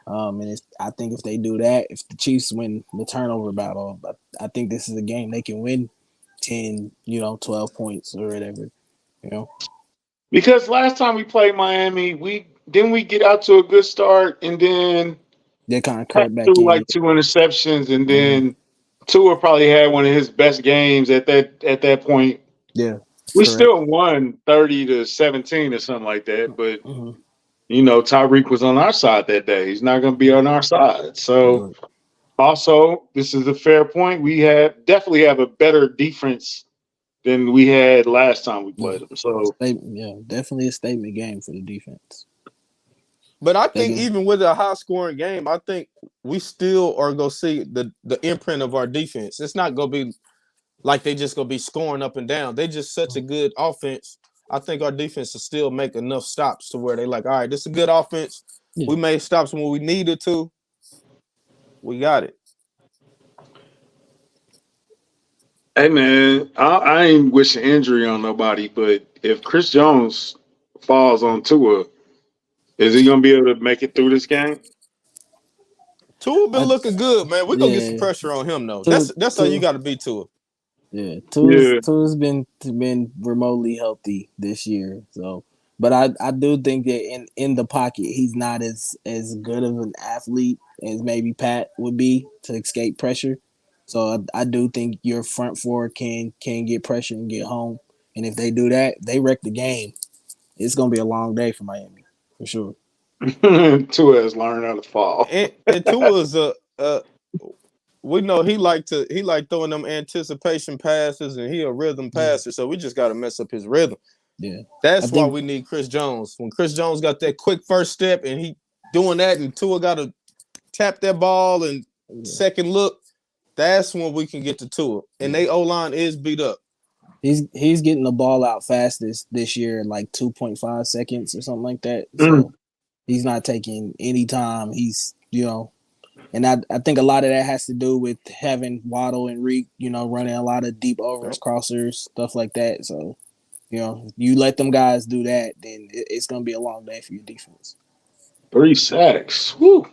And I think if they do that, if the Chiefs win the turnover battle, I think this is a game they can win 10, 12 points or whatever, Because last time we played Miami, we get out to a good start, and then they kind of cut back in. Like 2 interceptions, and then Tua probably had one of his best games at that point. Yeah, we still won 30-17 or something like that, but. Tyreek was on our side that day. He's not going to be on our side. So, also, this is a fair point. We definitely have a better defense than we had last time we played them. So, definitely a statement game for the defense. But I think even with a high scoring game, I think we still are gonna see the imprint of our defense. It's not gonna be like they just gonna be scoring up and down. They just such a good offense. I think our defense will still make enough stops to where they like, all right, this is a good offense. Yeah. We made stops when we needed to. We got it. Hey man, I ain't wishing injury on nobody, but if Chris Jones falls on Tua, is he gonna be able to make it through this game? Tua been looking good, man. We're gonna get some pressure on him though. That's how you gotta be Tua. Yeah, Tua's been remotely healthy this year. So, but I do think that in the pocket he's not as good of an athlete as maybe Pat would be to escape pressure. So I do think your front four can get pressure and get home. And if they do that, they wreck the game. It's gonna be a long day for Miami for sure. Tua has learned how to fall. And Tua's we know he like throwing them anticipation passes, and he a rhythm passer. So we just got to mess up his rhythm. Yeah, that's why we need Chris Jones. When Chris Jones got that quick first step, and he doing that, and Tua got to tap that ball and second look, that's when we can get to Tua. And they O-line is beat up. He's getting the ball out fastest this year, like 2.5 seconds or something like that. So he's not taking any time. He's and I think a lot of that has to do with having Waddle and Reek, running a lot of deep overs, crossers, stuff like that. So, you let them guys do that, then it's going to be a long day for your defense. 3 sacks. Woo.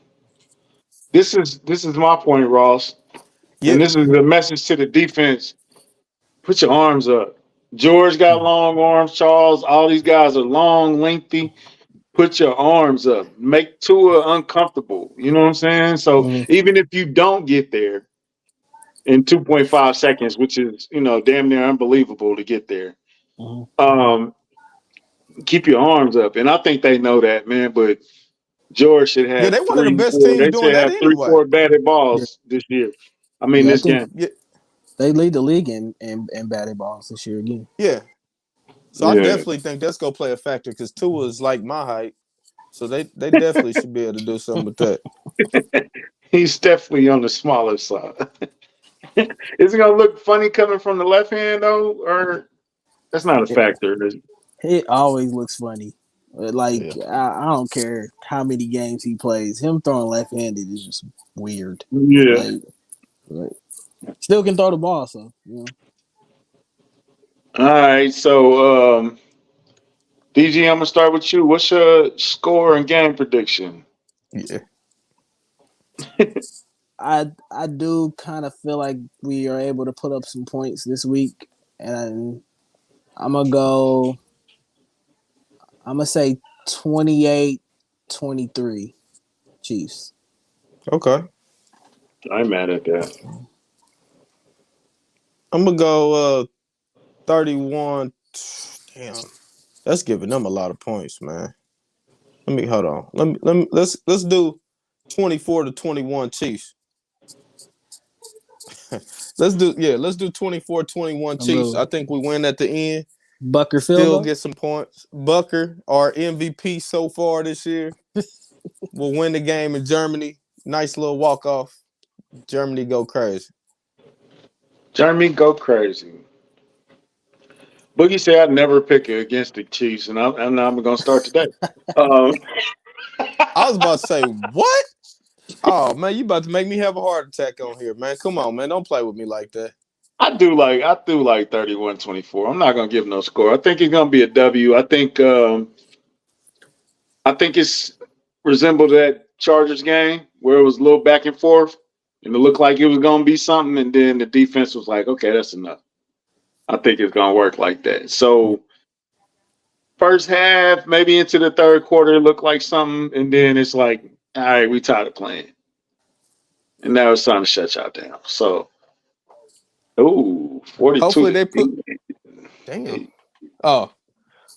This is my point, Ross. Yep. And this is the message to the defense. Put your arms up. George got long arms. Charles, all these guys are long, lengthy. Put your arms up. Make Tua uncomfortable. You know what I'm saying? So even if you don't get there in 2.5 seconds, which is, damn near unbelievable to get there, keep your arms up. And I think they know that, man. But George should have they one of the best teams doing that anyway. 3-4 batted balls this year. I mean, this game. Yeah. They lead the league in batted balls this year again. Yeah. So I definitely think that's going to play a factor because Tua is like my height. So they definitely should be able to do something with that. He's definitely on the smaller side. Is it gonna look funny coming from the left hand though, or that's not a factor? It always looks funny. Like I don't care how many games he plays. Him throwing left-handed is just weird. Yeah. Like, still can throw the ball, so All right, so DG, I'm gonna start with you. What's your score and game prediction? Yeah. I do kind of feel like we are able to put up some points this week, and I'm gonna say 28-23 Chiefs. Okay. I'm mad at that. I'm gonna go 31. Damn, that's giving them a lot of points, man. Hold on. Let's do 24-21 Chiefs. let's do 24-21 Chiefs. I think we win at the end. Bucker still get some points. Bucker, our MVP so far this year, will win the game in Germany. Nice little walk off. Germany go crazy. Germany go crazy. Boogie said I'd never pick it against the Chiefs, and I'm going to start today. I was about to say, what? Oh, man, you about to make me have a heart attack on here, man. Come on, man. Don't play with me like that. I do like 31-24. I'm not going to give no score. I think it's going to be a W. I think it's resembled that Chargers game where it was a little back and forth, and it looked like it was going to be something, and then the defense was like, okay, that's enough. I think it's going to work like that. So first half, maybe into the third quarter, it looked like something, and then it's like, all right, we tired of playing. And now it's time to shut y'all down. So, 42. Hopefully they put damn. Oh,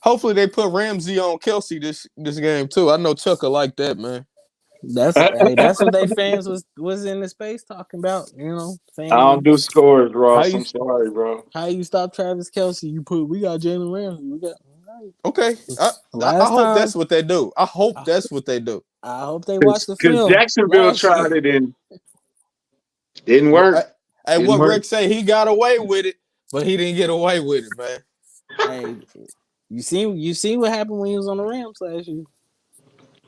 hopefully they put Ramsey on Kelsey this game too. I know Chuck will like that, man. That's what they fans was in the space talking about. Fans. I don't do scores, Ross. I'm sorry, bro. How you stop Travis Kelsey? We got Jalen Ramsey. Okay, I Last hope time, that's what they do. I hope that's what they do. I hope they watch the Because film. Jacksonville tried it and didn't Well, work. hey, Didn't what work. Rick say? He got away with it, but he didn't get away with it, man. Hey, you see what happened when he was on the Rams last year.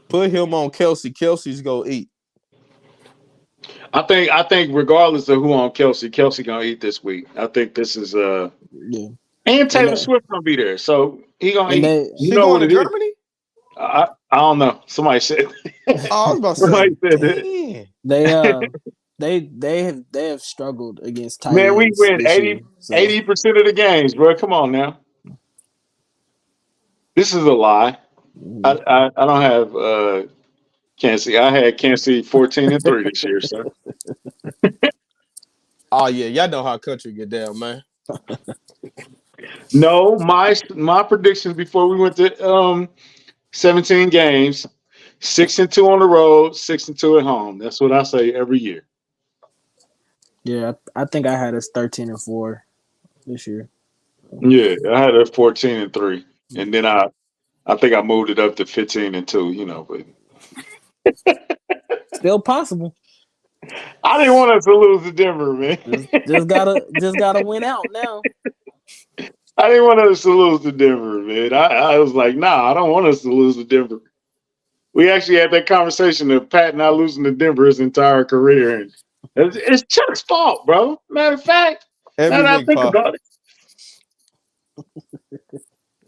Put him on Kelsey. Kelsey's gonna eat. I think regardless of who on Kelsey gonna eat this week. I think this is Yeah, and Taylor that, Swift gonna be there, so he gonna and eat. they You She know going what to it is. Germany? I don't know. Somebody said. Oh, I was about to Somebody say, said that. they have struggled against tight Man, we ends win this year. So 80% of the games, bro. Come on now. This is a lie. I don't have Kansas City. I had Kansas City 14-3 this year, so oh yeah, y'all know how country get down, man. no, my predictions before we went to 17 games, 6-2 on the road, 6-2 at home. That's what I say every year. yeah, I think I had us 13-4 this year. Yeah, I had a 14-3. And then I think I moved it up to 15-2, but Still possible. I didn't want us to lose to Denver, man. Just gotta win out now. I didn't want us to lose to Denver, man. I was like, nah, I don't want us to lose to Denver. We actually had that conversation of Pat not losing to Denver his entire career. And it's Chuck's fault, bro. Matter of fact, now Every that I week, think Paul. about it.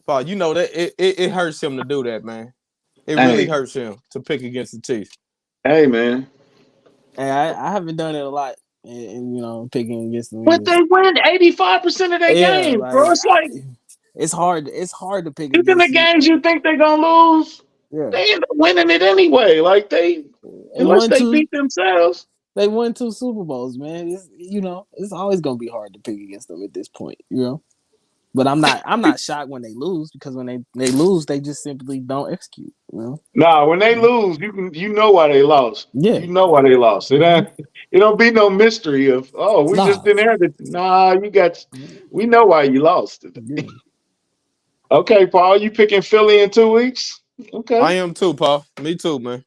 Paul, you know that it hurts him to do that, man. It Hey. really hurts him to pick against the Chiefs. Hey, man. And I haven't done it a lot, and picking against them. But they win 85% of their games, bro. It's like it's hard to pick even the against games you think they're gonna lose, Yeah, they end up winning it anyway. Like unless they beat themselves. They won 2 Super Bowls, man. It's always gonna be hard to pick against them at this point, But I'm not shocked when they lose, because when they lose, they just simply don't execute. Nah, when they lose, you know why they lost. Yeah. You know why they lost. It don't be no mystery of we just didn't have it. Nah, we know why you lost. Yeah. Okay, Paul, you picking Philly in 2 weeks? Okay. I am too, Paul. Me too, man.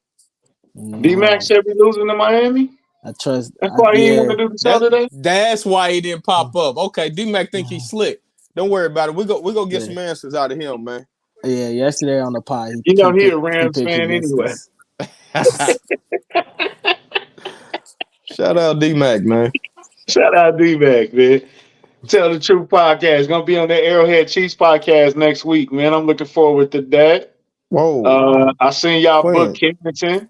D-Max said we losing to Miami. I trust. That's why he didn't want to do the show today. That's why he didn't pop up. Okay, D-Mac think he's slick. Don't worry about it. We go get some answers out of him, man. Yeah, yesterday on the pod, he a Rams fan anyway. Shout out D-Mac, man. Shout out D-Mac, man. Tell the Truth podcast. Gonna be on the Arrowhead Chiefs podcast next week, man. I'm looking forward to that. Whoa. I seen y'all book Kennington.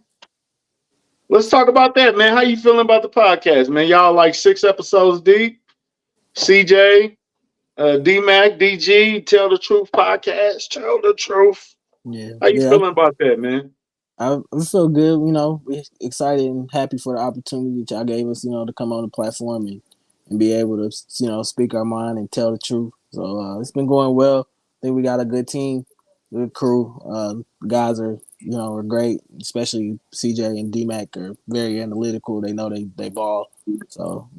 Let's talk about that, man. How you feeling about the podcast, man? Y'all like 6 episodes deep. CJ, D-Mac, DG, Tell the Truth podcast. Tell the truth. Yeah. How you feeling about that, man? I feel good. We're excited and happy for the opportunity that y'all gave us, to come on the platform and be able to, speak our mind and tell the truth. So it's been going well. I think we got a good team, good crew. The guys are, are great, especially CJ and D-Mac are very analytical. They know they ball. So,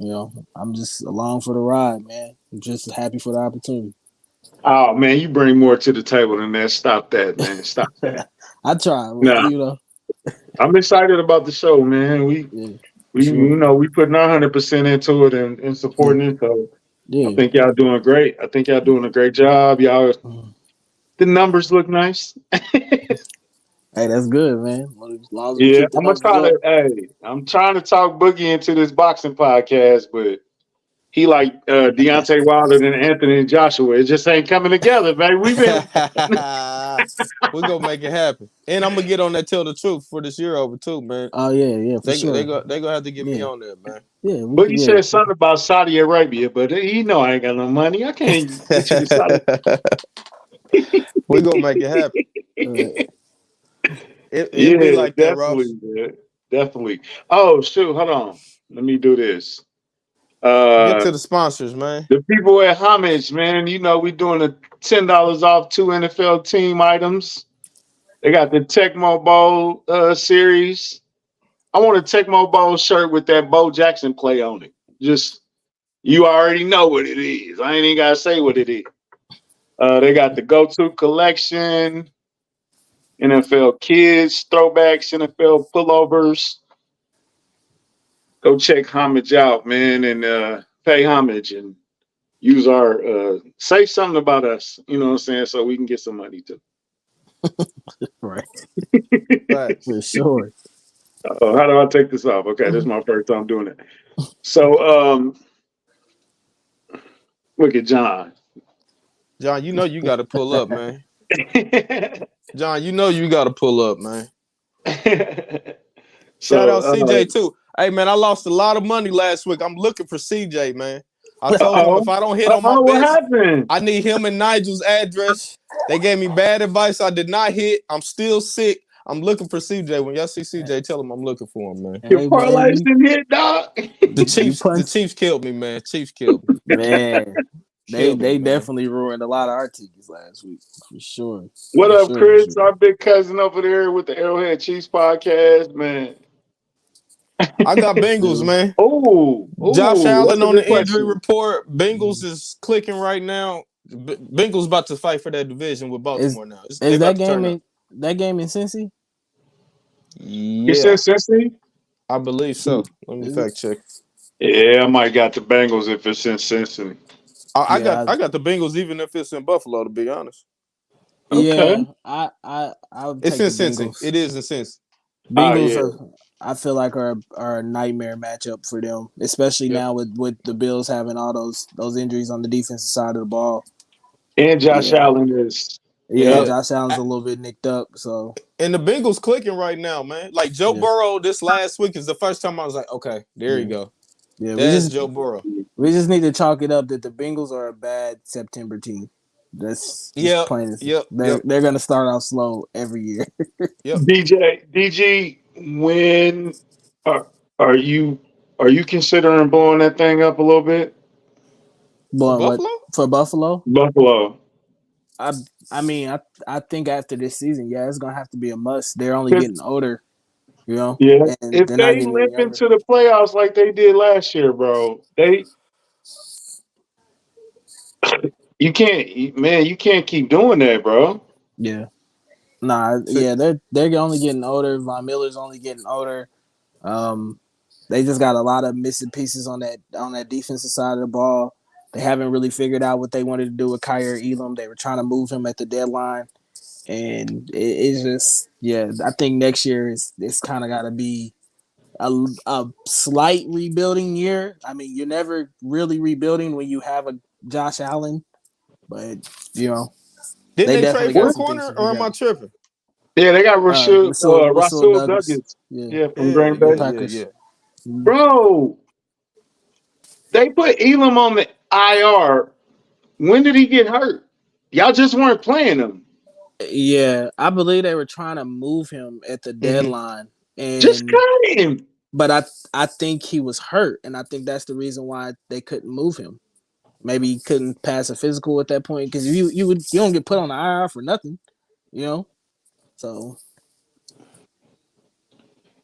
I'm just along for the ride, man. I'm just happy for the opportunity. Oh, man, you bring more to the table than that. Stop that, man. Stop that. I try. I'm excited about the show, man. We putting 100% into it and supporting it. So I think y'all doing great. I think y'all doing a great job. Y'all, the numbers look nice. Hey, that's good, man. As long as yeah, I'm trying to talk Boogie into this boxing podcast, but he like Deontay Wilder and Anthony and Joshua. It just ain't coming together, man. We're gonna make it happen. And I'm gonna get on that Tell the Truth for this year over too, man. Oh yeah, for sure. They gonna have to get me on there, man. Yeah, but he said something about Saudi Arabia, but he know I ain't got no money. I can't get you to Saudi. We're gonna make it happen. It'll be like that, definitely, Ross. Definitely. Oh shoot, hold on. Let me do this. Get to the sponsors, man. The people at Homage, man. We doing a $10 off 2 NFL team items. They got the Tecmo Bowl series. I want a Tecmo Bowl shirt with that Bo Jackson play on it. Just, you already know what it is. I ain't even gotta say what it is. They got the go-to collection, NFL kids throwbacks, NFL pullovers. Go check homage out, man, and pay homage and use our say something about us. You know what I'm saying? So we can get some money too. Right. Right. For sure. How do I take this off? Okay, this is my first time doing it. So look at John. John, you know you got to pull up, man. John, you know you got to pull up, man. Shout out CJ too. Hey man, I lost a lot of money last week. I'm looking for CJ, man. I told him if I don't hit on my what bets, happened? I need him and Nigel's address. They gave me bad advice. I did not hit. I'm still sick. I'm looking for CJ. When y'all see CJ, tell him I'm looking for him, man. Your parlays didn't hit, dog. The Chiefs killed me, man. Chiefs killed me. Man, they man. definitely ruined a lot of our tickets last week, for sure. What up, Chris? Our big cousin over there with the Arrowhead Chiefs podcast, man. I got Bengals, man. Oh, Josh Allen on the question. injury report. Bengals is clicking right now. Bengals about to fight for that division with Baltimore now. Is that game in Cincy? Yeah, it's in Cincy. I believe so. Let me fact check. Yeah, I might got the Bengals if it's in Cincinnati. I got the Bengals even if it's in Buffalo. To be honest. Okay. Yeah, it's in Cincy. It is in Cincy. Bengals I feel like are a nightmare matchup for them, especially now with the Bills having all those injuries on the defensive side of the ball. And Josh Allen is Josh Allen's a little bit nicked up. So and the Bengals clicking right now, man. Like Joe Burrow this last week is the first time I was like, okay, there you go. Yeah, that's Joe Burrow. We just need to chalk it up that the Bengals are a bad September team. That's plain. They're gonna start off slow every year. DG, when are you considering blowing that thing up a little bit? For Buffalo? Buffalo. I mean, I think after this season, it's gonna have to be a must. They're only getting older, you know. Yeah. If they limp into the playoffs like they did last year, bro, you can't keep doing that, bro. Yeah. Nah, they're only getting older. Von Miller's only getting older. They just got a lot of missing pieces on that defensive side of the ball. They haven't really figured out what they wanted to do with Kyer Elam. They were trying to move him at the deadline, and it's just I think next year it's kind of got to be a slight rebuilding year. I mean, you're never really rebuilding when you have a Josh Allen, but did they trade for a corner or am I tripping? Yeah, they got Rasul Douglas. From Green Bay. Yeah. Bro, they put Elam on the IR. When did he get hurt? Y'all just weren't playing him. Yeah, I believe they were trying to move him at the deadline. And just cut him. But I think he was hurt, and I think that's the reason why they couldn't move him. Maybe he couldn't pass a physical at that point because you don't get put on the IR for nothing, you know. So,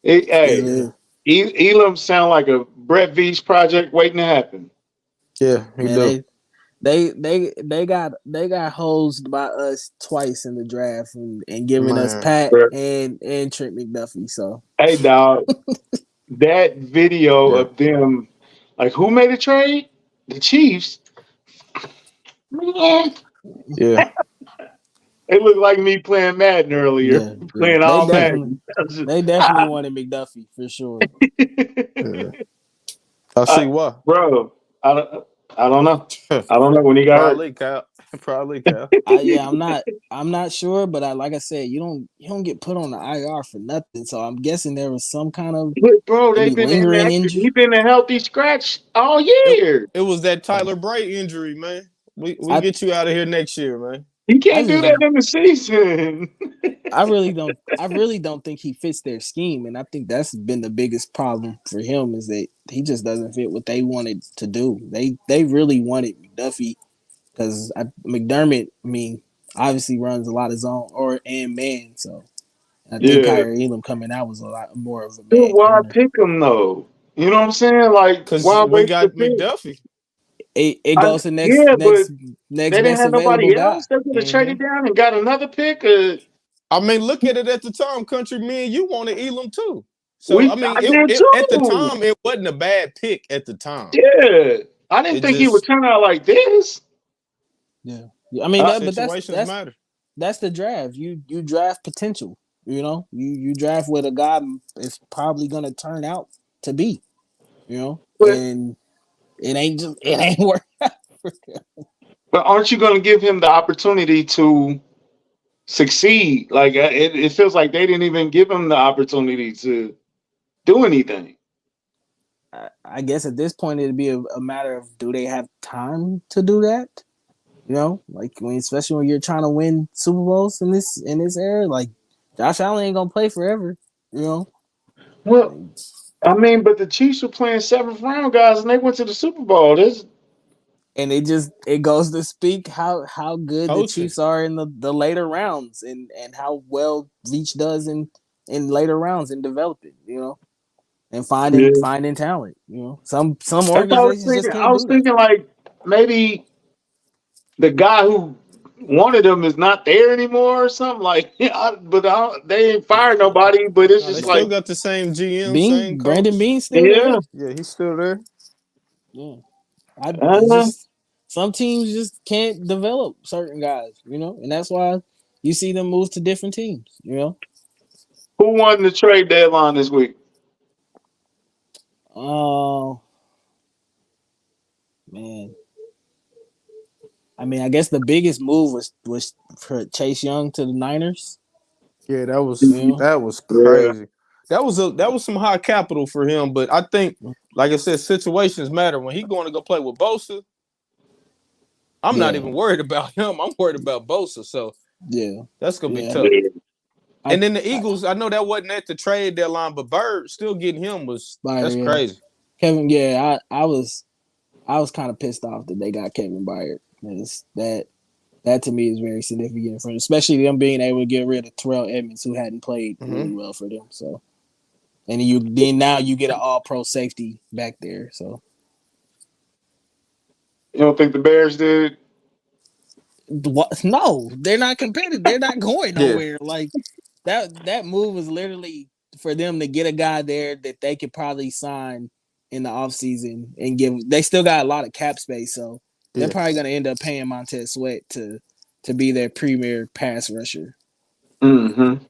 Elam sound like a Brett Veach project waiting to happen. Yeah, he do. They got hosed by us twice in the draft and giving us Pat and Trent McDuffie. So hey dog, that video of them, like who made a trade? The Chiefs. Yeah. It looked like me playing Madden earlier. Playing all Madden. They definitely wanted McDuffie for sure. I see why. Bro, I don't know. I don't know when he got hurt. Probably Cal. I'm not sure, but like I said, you don't get put on the IR for nothing. So I'm guessing there was some kind of they've been lingering injury. He's been a healthy scratch all year. It was that Tyler Bright injury, man. We get you out of here next year, man. He can't do that in the season. I really don't think he fits their scheme, and I think that's been the biggest problem for him is that he just doesn't fit what they wanted to do. They really wanted McDuffie because McDermott, I mean, obviously runs a lot of zone and man, so I think Kyer Elam coming out was a lot more of a man. Why pick him though? You know what I'm saying? Like, because we got McDuffie. it goes to next But they didn't best have available nobody guy. else. They could have traded down and got another pick. I mean, look at it at the time, country. Me and you wanted Elam too. So I mean, I did at the too. time, it wasn't a bad pick at the time. Yeah, I didn't It think he would just turn out like this. Yeah, I mean, but situations matter. that's the draft. You draft potential. You know, you draft what a guy is probably gonna turn out to be. You know, But and it ain't work out for him. but aren't you going to give him the opportunity to succeed? Like it feels like they didn't even give him the opportunity to do anything. I guess at this point it'd be a matter of do they have time to do that? You know, like especially when you're trying to win Super Bowls in this era, like Josh Allen ain't gonna play forever. You know, Well, like, I mean, but the Chiefs were playing seventh round guys, and they went to the Super Bowl. and it goes to speak how good the Coaching. Chiefs are in the later rounds and how well Leach does in later rounds and developing. You know, and finding talent. You know, some That's what I was organizations just thinking. I can't was do that. thinking like maybe the guy who wanted him is not there anymore or something. Like, they ain't fired nobody. But it's No, they just still like, got the same GM, same Brandon coach. Bean's still there. yeah, Yeah, he's still there. Yeah. It's uh, just some teams just can't develop certain guys, you know, and that's why you see them move to different teams, you know. who won the trade deadline this week? Oh man, I mean, I guess the biggest move was for Chase Young to the Niners. Yeah, that was You know, Yeah, crazy. That was some high capital for him, but I think, like I said, situations matter. When he going to go play with Bosa, I'm not yeah, even worried about him. I'm worried about Bosa, so yeah, that's gonna be yeah. tough. yeah. I, And then the I Eagles, I know that wasn't at the trade deadline, but Bird still getting him that's yeah, crazy. Kevin. Yeah, I was kind of pissed off that they got Kevin Byard. That to me is very significant for especially them being able to get rid of Terrell Edmonds, who hadn't played Mm-hmm. really well for them. So, and now you get an All Pro safety back there. So, You don't think the Bears did? what? No, they're not competitive. They're not going Yeah. nowhere. Like that move was literally for them to get a guy there that they could probably sign in the offseason and give. They still got a lot of cap space, so they're Yeah. probably going to end up paying Montez Sweat to be their premier pass rusher. Mm-hmm.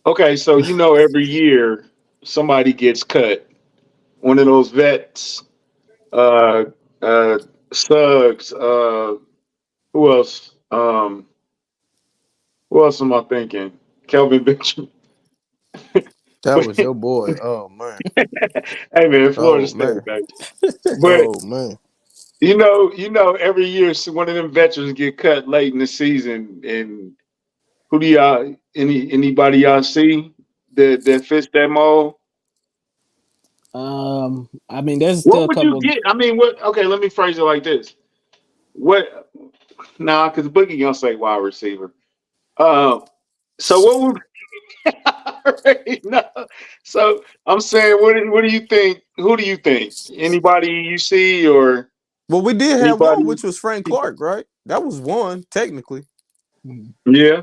Okay, so every year somebody gets cut. One of those vets, uh, Suggs. Who else? Who else am I thinking? Kelvin Benjamin. That But was your boy. Oh man. hey man, Florida Oh State, man. baby. But Oh man. every year one of them veterans get cut late in the season, and who do anybody y'all see that fits that mold? I mean, there's still What a would you couple. get? I mean, what? Okay, let me phrase it like this. What? Nah, because Boogie gonna say wide receiver. So what would? I already know. So I'm saying, what do you think? Who do you think? Anybody you see or Well, we did have one, anybody? which was Frank Clark, right? That was one, technically. Yeah.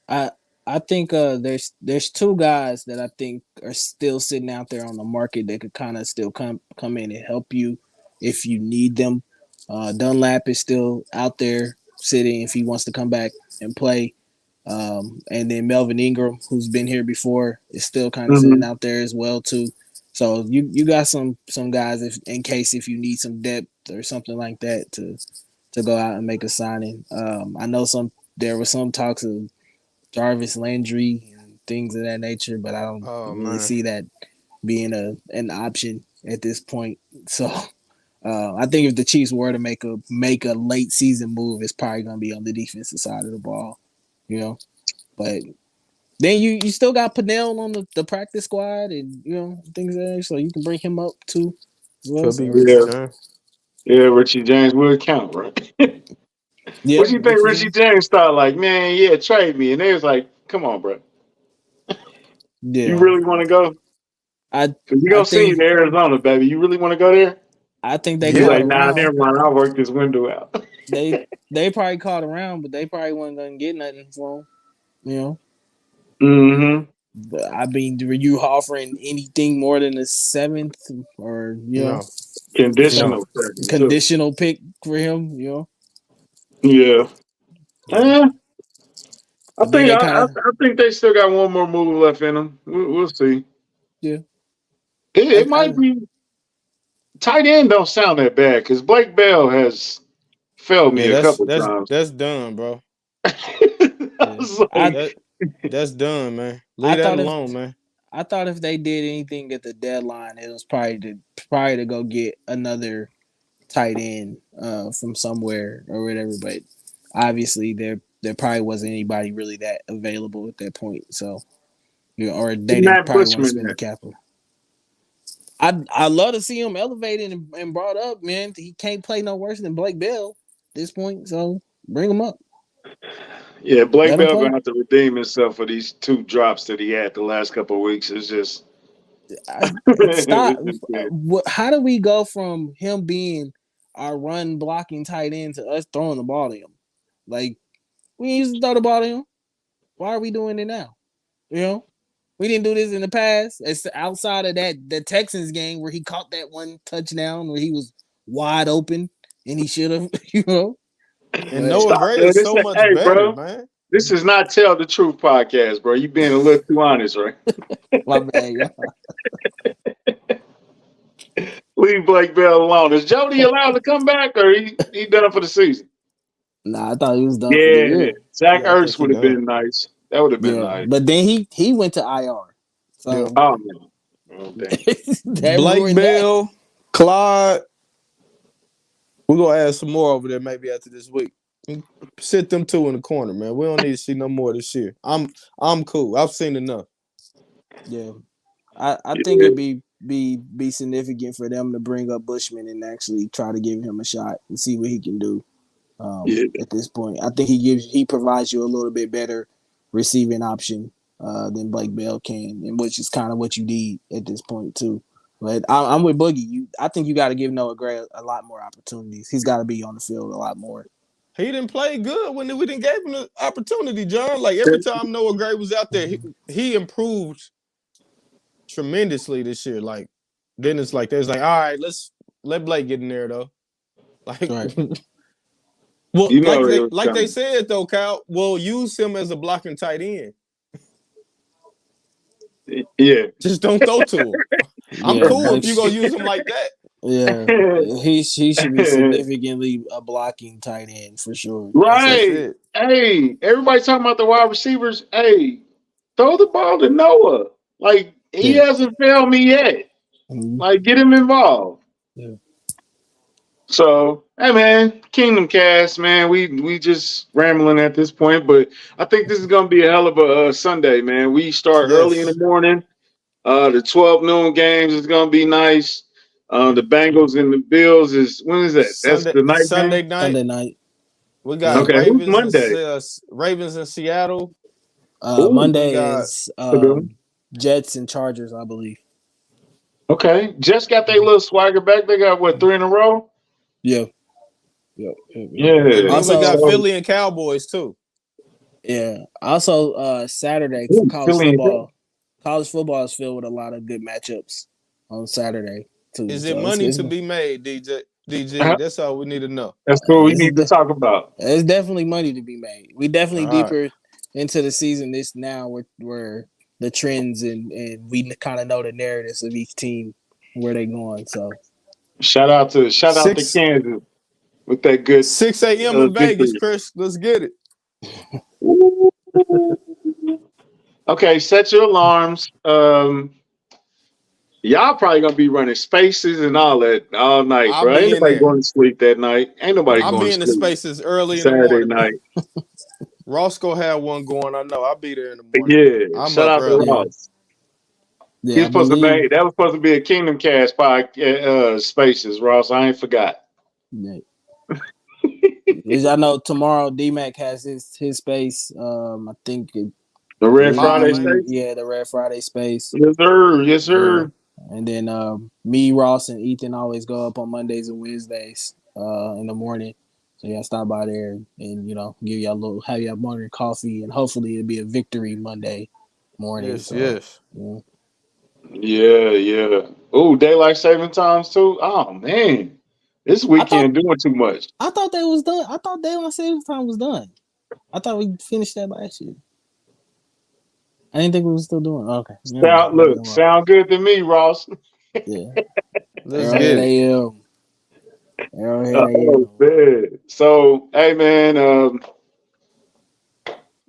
I I think there's two guys that I think are still sitting out there on the market that could kind of still come in and help you if you need them. Dunlap is still out there sitting if he wants to come back and play. And then Melvin Ingram, who's been here before, is still kind of Mm-hmm. sitting out there as well too. So you got some guys if you need some depth or something like that to go out and make a signing. I know there were some talks of Jarvis Landry and things of that nature, but I don't Oh really man. see that being an option at this point. So I think if the Chiefs were to make a late season move, it's probably going to be on the defensive side of the ball, you know. But then you still got Pennell on the practice squad and things there, so you can bring him up too as well. Could be So Richie Yeah. James. Yeah. Richie James would count, right? yeah, What do you think Richie James thought? Like, man, yeah, trade me, and they was like, come on, bro, you yeah. really want to go? I Because we I gonna send you think to Arizona, baby. You really want to go there? I think they He's caught like, nah, around. never mind. I'll work this window out. They probably caught around, but they probably wasn't gonna get nothing for him. You know. Mm-hmm. But I mean, were you offering anything more than a seventh or No, no. Conditional second, too. conditional pick for him? Yeah. Eh, I But then think they I, kind I, of I think they still got one more move left in them. We'll see. yeah. It I might be tight end. Don't sound that bad because Blake Bell has failed Yeah, me a couple times. that's done, bro. I yeah. was like, That that's done, man. I Leave that thought alone, man. if they did anything at the deadline, it was probably to go get another tight end from somewhere or whatever. But obviously there probably wasn't anybody really that available at that point. So or they didn't Matt probably want to Bushman spend the there. capital. I love to see him elevated and brought up, man. He can't play no worse than Blake Bell at this point, so bring him up. Yeah, Blake Let him Bell play. gonna have to redeem himself for these 2 drops that he had the last couple of weeks. It's just, Stop. it's just yeah. How do we go from him being our run blocking tight end to us throwing the ball to him? Like we used to throw the ball to him. Why are we doing it now? We didn't do this in the past. It's outside of the Texans game where he caught that one touchdown where he was wide open and he should have, And But Noah Stop, Gray man. is so much Hey, better, bro. man. This is not Tell the Truth podcast, bro. You being a little too honest, right? my bad, y'all. Leave Blake Bell alone. Is Jody allowed to come back, or he done for the season? Nah, I thought he was done for the Yeah, year. Zach Yeah, I think Ertz he would have done. been nice. That would have been Yeah, nice. but then he went to IR, Yeah. so Oh no, oh, damn. that Blake ruined that. Bell, Clyde. We're gonna add some more over there maybe after this week. Sit them 2 in the corner, man. We don't need to see no more this year. I'm cool. I've seen enough. Yeah, I think it'd be significant for them to bring up Bushman and actually try to give him a shot and see what he can do. Yeah, At this point, I think he provides you a little bit better receiving option than Blake Bell can, and which is kind of what you need at this point too. But I'm with Boogie. I think you got to give Noah Gray a lot more opportunities. He's got to be on the field a lot more. He didn't play good when we didn't give him the opportunity, John. Like every time Noah Gray was out there, he improved tremendously this year. Like then it's like there's like, all right, let's let Blake get in there though. Like Right. well, you know it was like they coming. said though, Kyle, we'll use him as a blocking tight end. Yeah, Just don't throw to him. I'm Yeah, cool if make you're gonna use him like that. yeah, he should be significantly a blocking tight end for sure. That's right. it. Hey, everybody talking about the wide receivers. Hey, throw the ball to Noah. Like he Yeah. hasn't failed me yet. Mhm. Like get him involved. Yeah. So, hey man, Kingdom Cast, man, we just rambling at this point, but I think this is gonna be a hell of a Sunday, man. We start early in the Yes. morning. The 12 noon games is gonna be nice. The Bengals and the Bills is when is that? That's the night Sunday game. night. Sunday night. We got Yeah. Okay, who's Monday? Ravens in Seattle. Ooh, We Monday got is that's a good one. Jets and Chargers, I believe. Okay, just got their little swagger back. They got what 3 in a row? Yeah. Yeah. and Yeah. then we Also, got So, Philly and Cowboys too. yeah. Also, Saturday for ooh, college Philly and football. College football is filled with a lot of good matchups on Saturday too. Is it So money to be made, DJ? Uh-huh. DG, that's all we need to know. That's what we it's, need to talk about. it's definitely money to be made. We definitely All right. deeper into the season this now where the trends and we kind of know the narratives of each team where they going. So Shout out to Six Kansas with that good 6 a.m. in Vegas, victory. Chris. Let's get it. Okay, set your alarms. Y'all probably gonna be running spaces and all that all night, I'll bro. Ain't be in nobody there. going to sleep that night. Ain't nobody I'll going be to in the sleep spaces early in the Saturday morning, night. man. Roscoe had one going. I know. I'll be there in the morning. Yeah, I'm shout up out to early. yeah, Ross. yeah, I believe. That was supposed to be a Kingdom Cast spaces, Ross. I ain't forgot. Yeah. I know tomorrow DMAC has his space. I think The Red Live, Friday ain't it? space. the Red Friday space. Yes, sir. Yes, Yeah. sir. And then me, Ross, and Ethan always go up on Mondays and Wednesdays in the morning. So y'all stop by there and give y'all have y'all morning coffee, and hopefully it'll be a victory Monday morning. Yes, So yes. Yeah. Oh, daylight saving times too. Oh man, this weekend doing too much. I thought that was done. I thought daylight saving time was done. I thought we finished that last year. I didn't think we were still doing. Okay. Sound good to me, Ross. Yeah. Let's get it. AM. Arrowhead Oh AM. man. So hey man,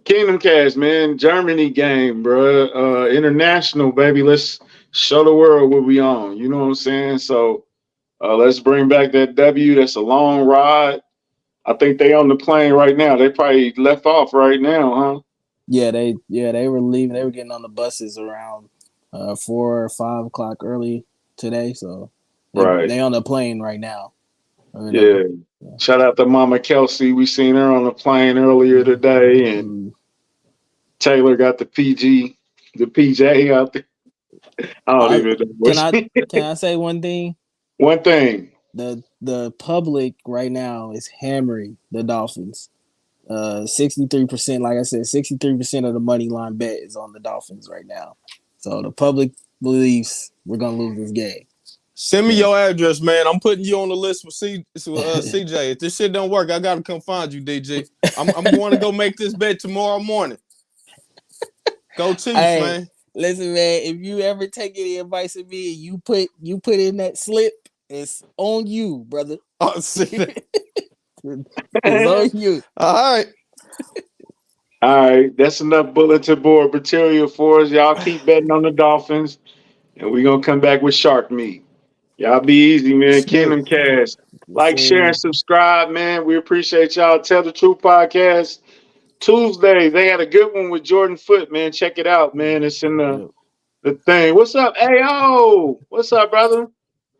Kingdom Cast, man, Germany game, bro. International, baby. Let's show the world what we on. You know what I'm saying? So let's bring back that W. That's a long ride. I think they on the plane right now. They probably left off right now, huh? Yeah, they were leaving. They were getting on the buses around 4 or 5 o'clock early today. So Right. they on the plane right now. Yeah. Shout out to Mama Kelsey. We seen her on the plane earlier today, and Taylor got the PJ out there. I don't even know. Can I say one thing? One thing. The public right now is hammering the Dolphins. 63%, like I said, 63% of the money line bet is on the Dolphins right now. So the public believes we're gonna lose this game. Send me your address, man. I'm putting you on the list with CJ. If this shit don't work, I gotta come find you, DG. I'm going to go make this bet tomorrow morning. Go Chiefs, man. Listen, man. If you ever take any advice of me, you put in that slip, it's on you, brother. Oh, see that? It's on you. All right. That's enough bulletin board material for us. Y'all keep betting on the Dolphins, and we're gonna come back with shark meat. Y'all be easy, man. Kingdom Cast. Like, share, and subscribe, man. We appreciate y'all. Tell the Truth Podcast. Tuesday, they had a good one with Jordan Foote, man. Check it out, man. It's in the thing. What's up, AO? What's up, brother?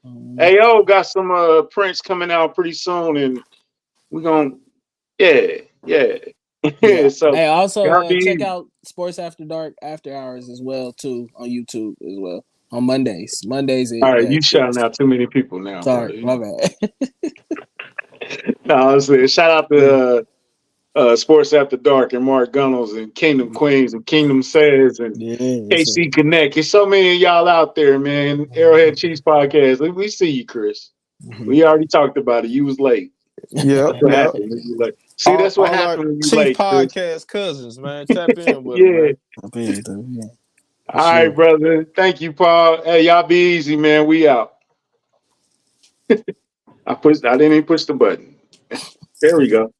AO got some prints coming out pretty soon, and we're gonna So hey, also check out Sports After Dark After Hours as well too on YouTube as well on Mondays. All right, you shouting out too many people now. Sorry, brother. my bad. No, I was saying, shout out to Sports After Dark and Mark Gunnels and Kingdom Queens and Kingdom Says and KC Connect. There's so many of y'all out there, man. Arrowhead Chiefs Podcast. We see you, Chris. We already talked about it. You was late. Yeah. That's what happened when you late. See, that's what happened when you Chief late. Podcast cousins, man. Tap in with them, man. All right, brother. Thank you, Paul. Hey, y'all be easy, man. We out. I didn't even push the button. There we go.